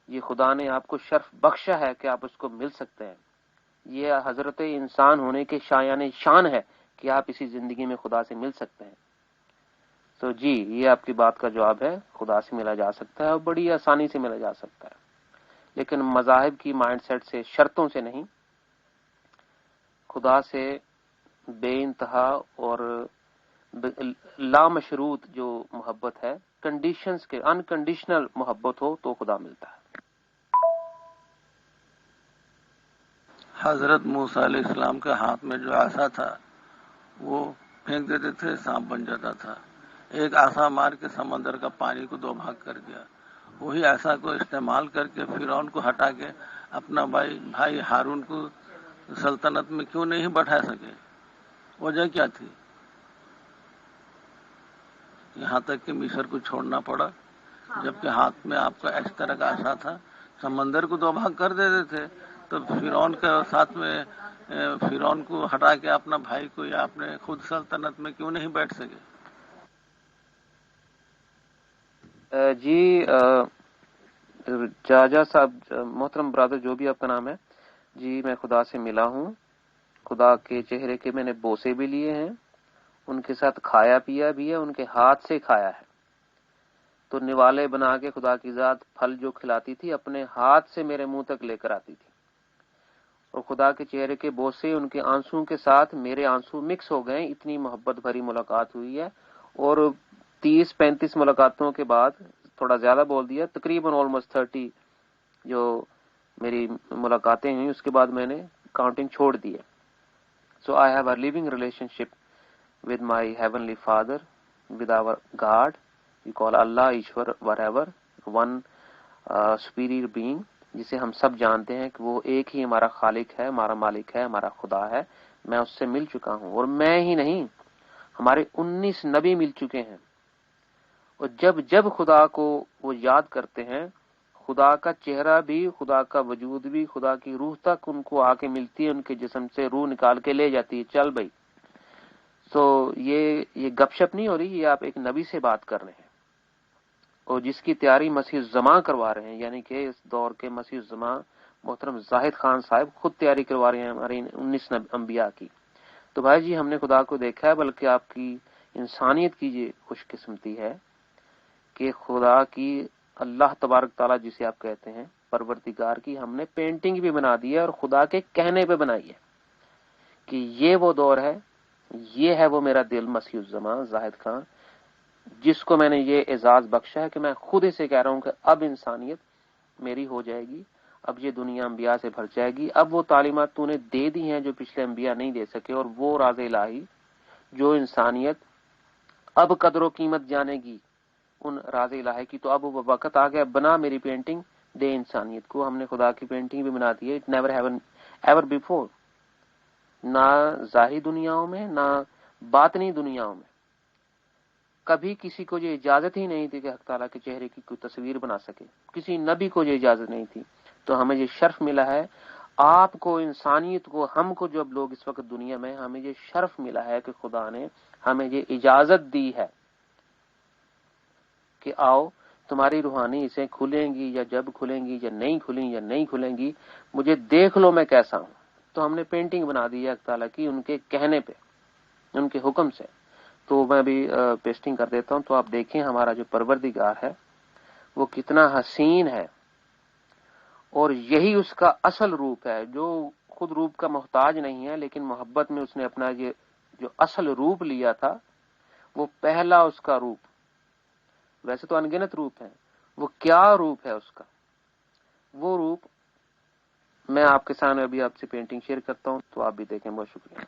Speaker 1: یہ خدا نے آپ کو شرف بخشا ہے کہ آپ اس کو مل سکتے ہیں. یہ حضرت انسان ہونے کے شایان شان ہے کہ آپ اسی زندگی میں خدا سے مل سکتے ہیں. تو جی, یہ آپ کی بات کا جواب ہے, خدا سے ملا جا سکتا ہے اور بڑی آسانی سے ملا جا سکتا ہے, لیکن مذاہب کی مائنڈ سیٹ سے, شرطوں سے نہیں. خدا سے بے انتہا اور لامشروط جو محبت ہے, کنڈیشنز کے انکنڈیشنل محبت ہو تو خدا ملتا ہے.
Speaker 5: حضرت موسیٰ علیہ السلام کے ہاتھ میں جو عصا تھا وہ پھینک دیتے تھے, سانپ بن جاتا تھا. ایک عصا مار کے سمندر کا پانی کو 2 بھاگ کر دیا. وہی عصا کو استعمال کر کے فرعون کو ہٹا کے اپنا بھائی ہارون کو سلطنت میں کیوں نہیں بٹھا سکے؟ وجہ کیا تھی؟ یہاں تک کہ مصر کو چھوڑنا پڑا, جبکہ ہاتھ میں آپ کا اس طرح کا عصا تھا. سمندر کو 2 بھاگ کر دیتے تھے تو فرعون کے ساتھ میں فرعون کو ہٹا کے اپنا بھائی کو یا اپنے خود سلطنت میں کیوں نہیں بیٹھ سکے؟
Speaker 1: جی جاجا صاحب, محترم برادر جو بھی آپ کا نام ہے, جی میں خدا سے ملا ہوں. خدا کے چہرے کے میں نے بوسے بھی لیے ہیں, ان کے ساتھ کھایا پیا بھی ہے, ان کے ہاتھ سے کھایا ہے. تو نوالے بنا کے خدا کی ذات پھل جو کھلاتی تھی اپنے ہاتھ سے میرے منہ تک لے کر آتی تھی, اور خدا کے چہرے کے بوسے ان کے آنسو کے ساتھ میرے آنسو مکس ہو گئے. اتنی محبت بھری ملاقات ہوئی ہے, اور 30-35 ملاقاتوں کے بعد, تھوڑا زیادہ بول دیا, تقریباً آلموسٹ 30 جو میری ملاقاتیں ہوئی, اس کے بعد میں نے کاؤنٹنگ چھوڑ دی ہے. So I have a living relationship with my heavenly father, with our God, you call Allah, Ishwar, whatever, one superior being, جسے ہم سب جانتے ہیں کہ وہ ایک ہی ہمارا خالق ہے, ہمارا مالک ہے, ہمارا خدا ہے. میں اس سے مل چکا ہوں, اور میں ہی نہیں, ہمارے 19 نبی مل چکے ہیں. اور جب جب خدا کو وہ یاد کرتے ہیں, خدا کا چہرہ بھی, خدا کا وجود بھی, خدا کی روح تک ان کو آ کے ملتی ہے, ان کے جسم سے روح نکال کے لے جاتی ہے, چل بھائی. سو یہ گپ شپ نہیں ہو رہی, یہ آپ ایک نبی سے بات کر رہے ہیں, اور جس کی تیاری مسیح الزماں کروا رہے ہیں, یعنی کہ اس دور کے مسیح الزماں محترم زاہد خان صاحب خود تیاری کروا رہے ہیں ہمارے 19 انبیاء کی. تو بھائی جی, ہم نے خدا کو دیکھا ہے, بلکہ آپ کی انسانیت کی یہ خوش قسمتی ہے کہ خدا کی, اللہ تبارک تعالیٰ جسے آپ کہتے ہیں, پروردگار کی ہم نے پینٹنگ بھی بنا دی ہے, اور خدا کے کہنے پہ بنائی ہے کہ یہ وہ دور ہے, یہ ہے وہ میرا دل مسیح الزماں زاہد خان, جس کو میں نے یہ اعزاز بخشا ہے کہ میں خود ہی سے کہہ رہا ہوں کہ اب انسانیت میری ہو جائے گی, اب یہ دنیا انبیاء سے بھر جائے گی. اب وہ تعلیمات تو نے دے دی ہیں جو پچھلے انبیاء نہیں دے سکے, اور وہ راز الہی جو انسانیت اب قدر و قیمت جانے گی ان راز الہی کی, تو اب وہ وقت آ گیا, بنا میری پینٹنگ دے انسانیت کو. ہم نے خدا کی پینٹنگ بھی بنا دی ہے, it never happen ever before, نہ ظاہری دنیاؤں میں نہ باطنی دنیاؤں میں. کبھی کسی کو یہ اجازت ہی نہیں تھی کہ حق تعالیٰ کے چہرے کی کوئی تصویر بنا سکے, کسی نبی کو یہ اجازت نہیں تھی. تو ہمیں یہ شرف ملا ہے, آپ کو, انسانیت کو, ہم کو, جو اب لوگ اس وقت دنیا میں, ہمیں یہ شرف ملا ہے کہ خدا نے ہمیں یہ اجازت دی ہے کہ آؤ, تمہاری روحانی اسے کھلیں گی, یا جب کھلیں گی, یا نہیں کھلیں یا نہیں کھلیں گی, مجھے دیکھ لو میں کیسا ہوں. تو ہم نے پینٹنگ بنا دی ہے حق تعالیٰ کی, ان کے کہنے پہ, ان کے حکم سے. تو میں بھی پیسٹنگ کر دیتا ہوں, تو آپ دیکھیں ہمارا جو پروردگار ہے وہ کتنا حسین ہے, اور یہی اس کا اصل روپ ہے, جو خود روپ کا محتاج نہیں ہے, لیکن محبت میں اس نے اپنا یہ جو اصل روپ لیا تھا, وہ پہلا اس کا روپ, ویسے تو انگنت روپ ہے, وہ کیا روپ ہے اس کا, وہ روپ میں آپ کے سامنے ابھی آپ سے پینٹنگ شیئر کرتا ہوں, تو آپ بھی دیکھیں. بہت شکریہ.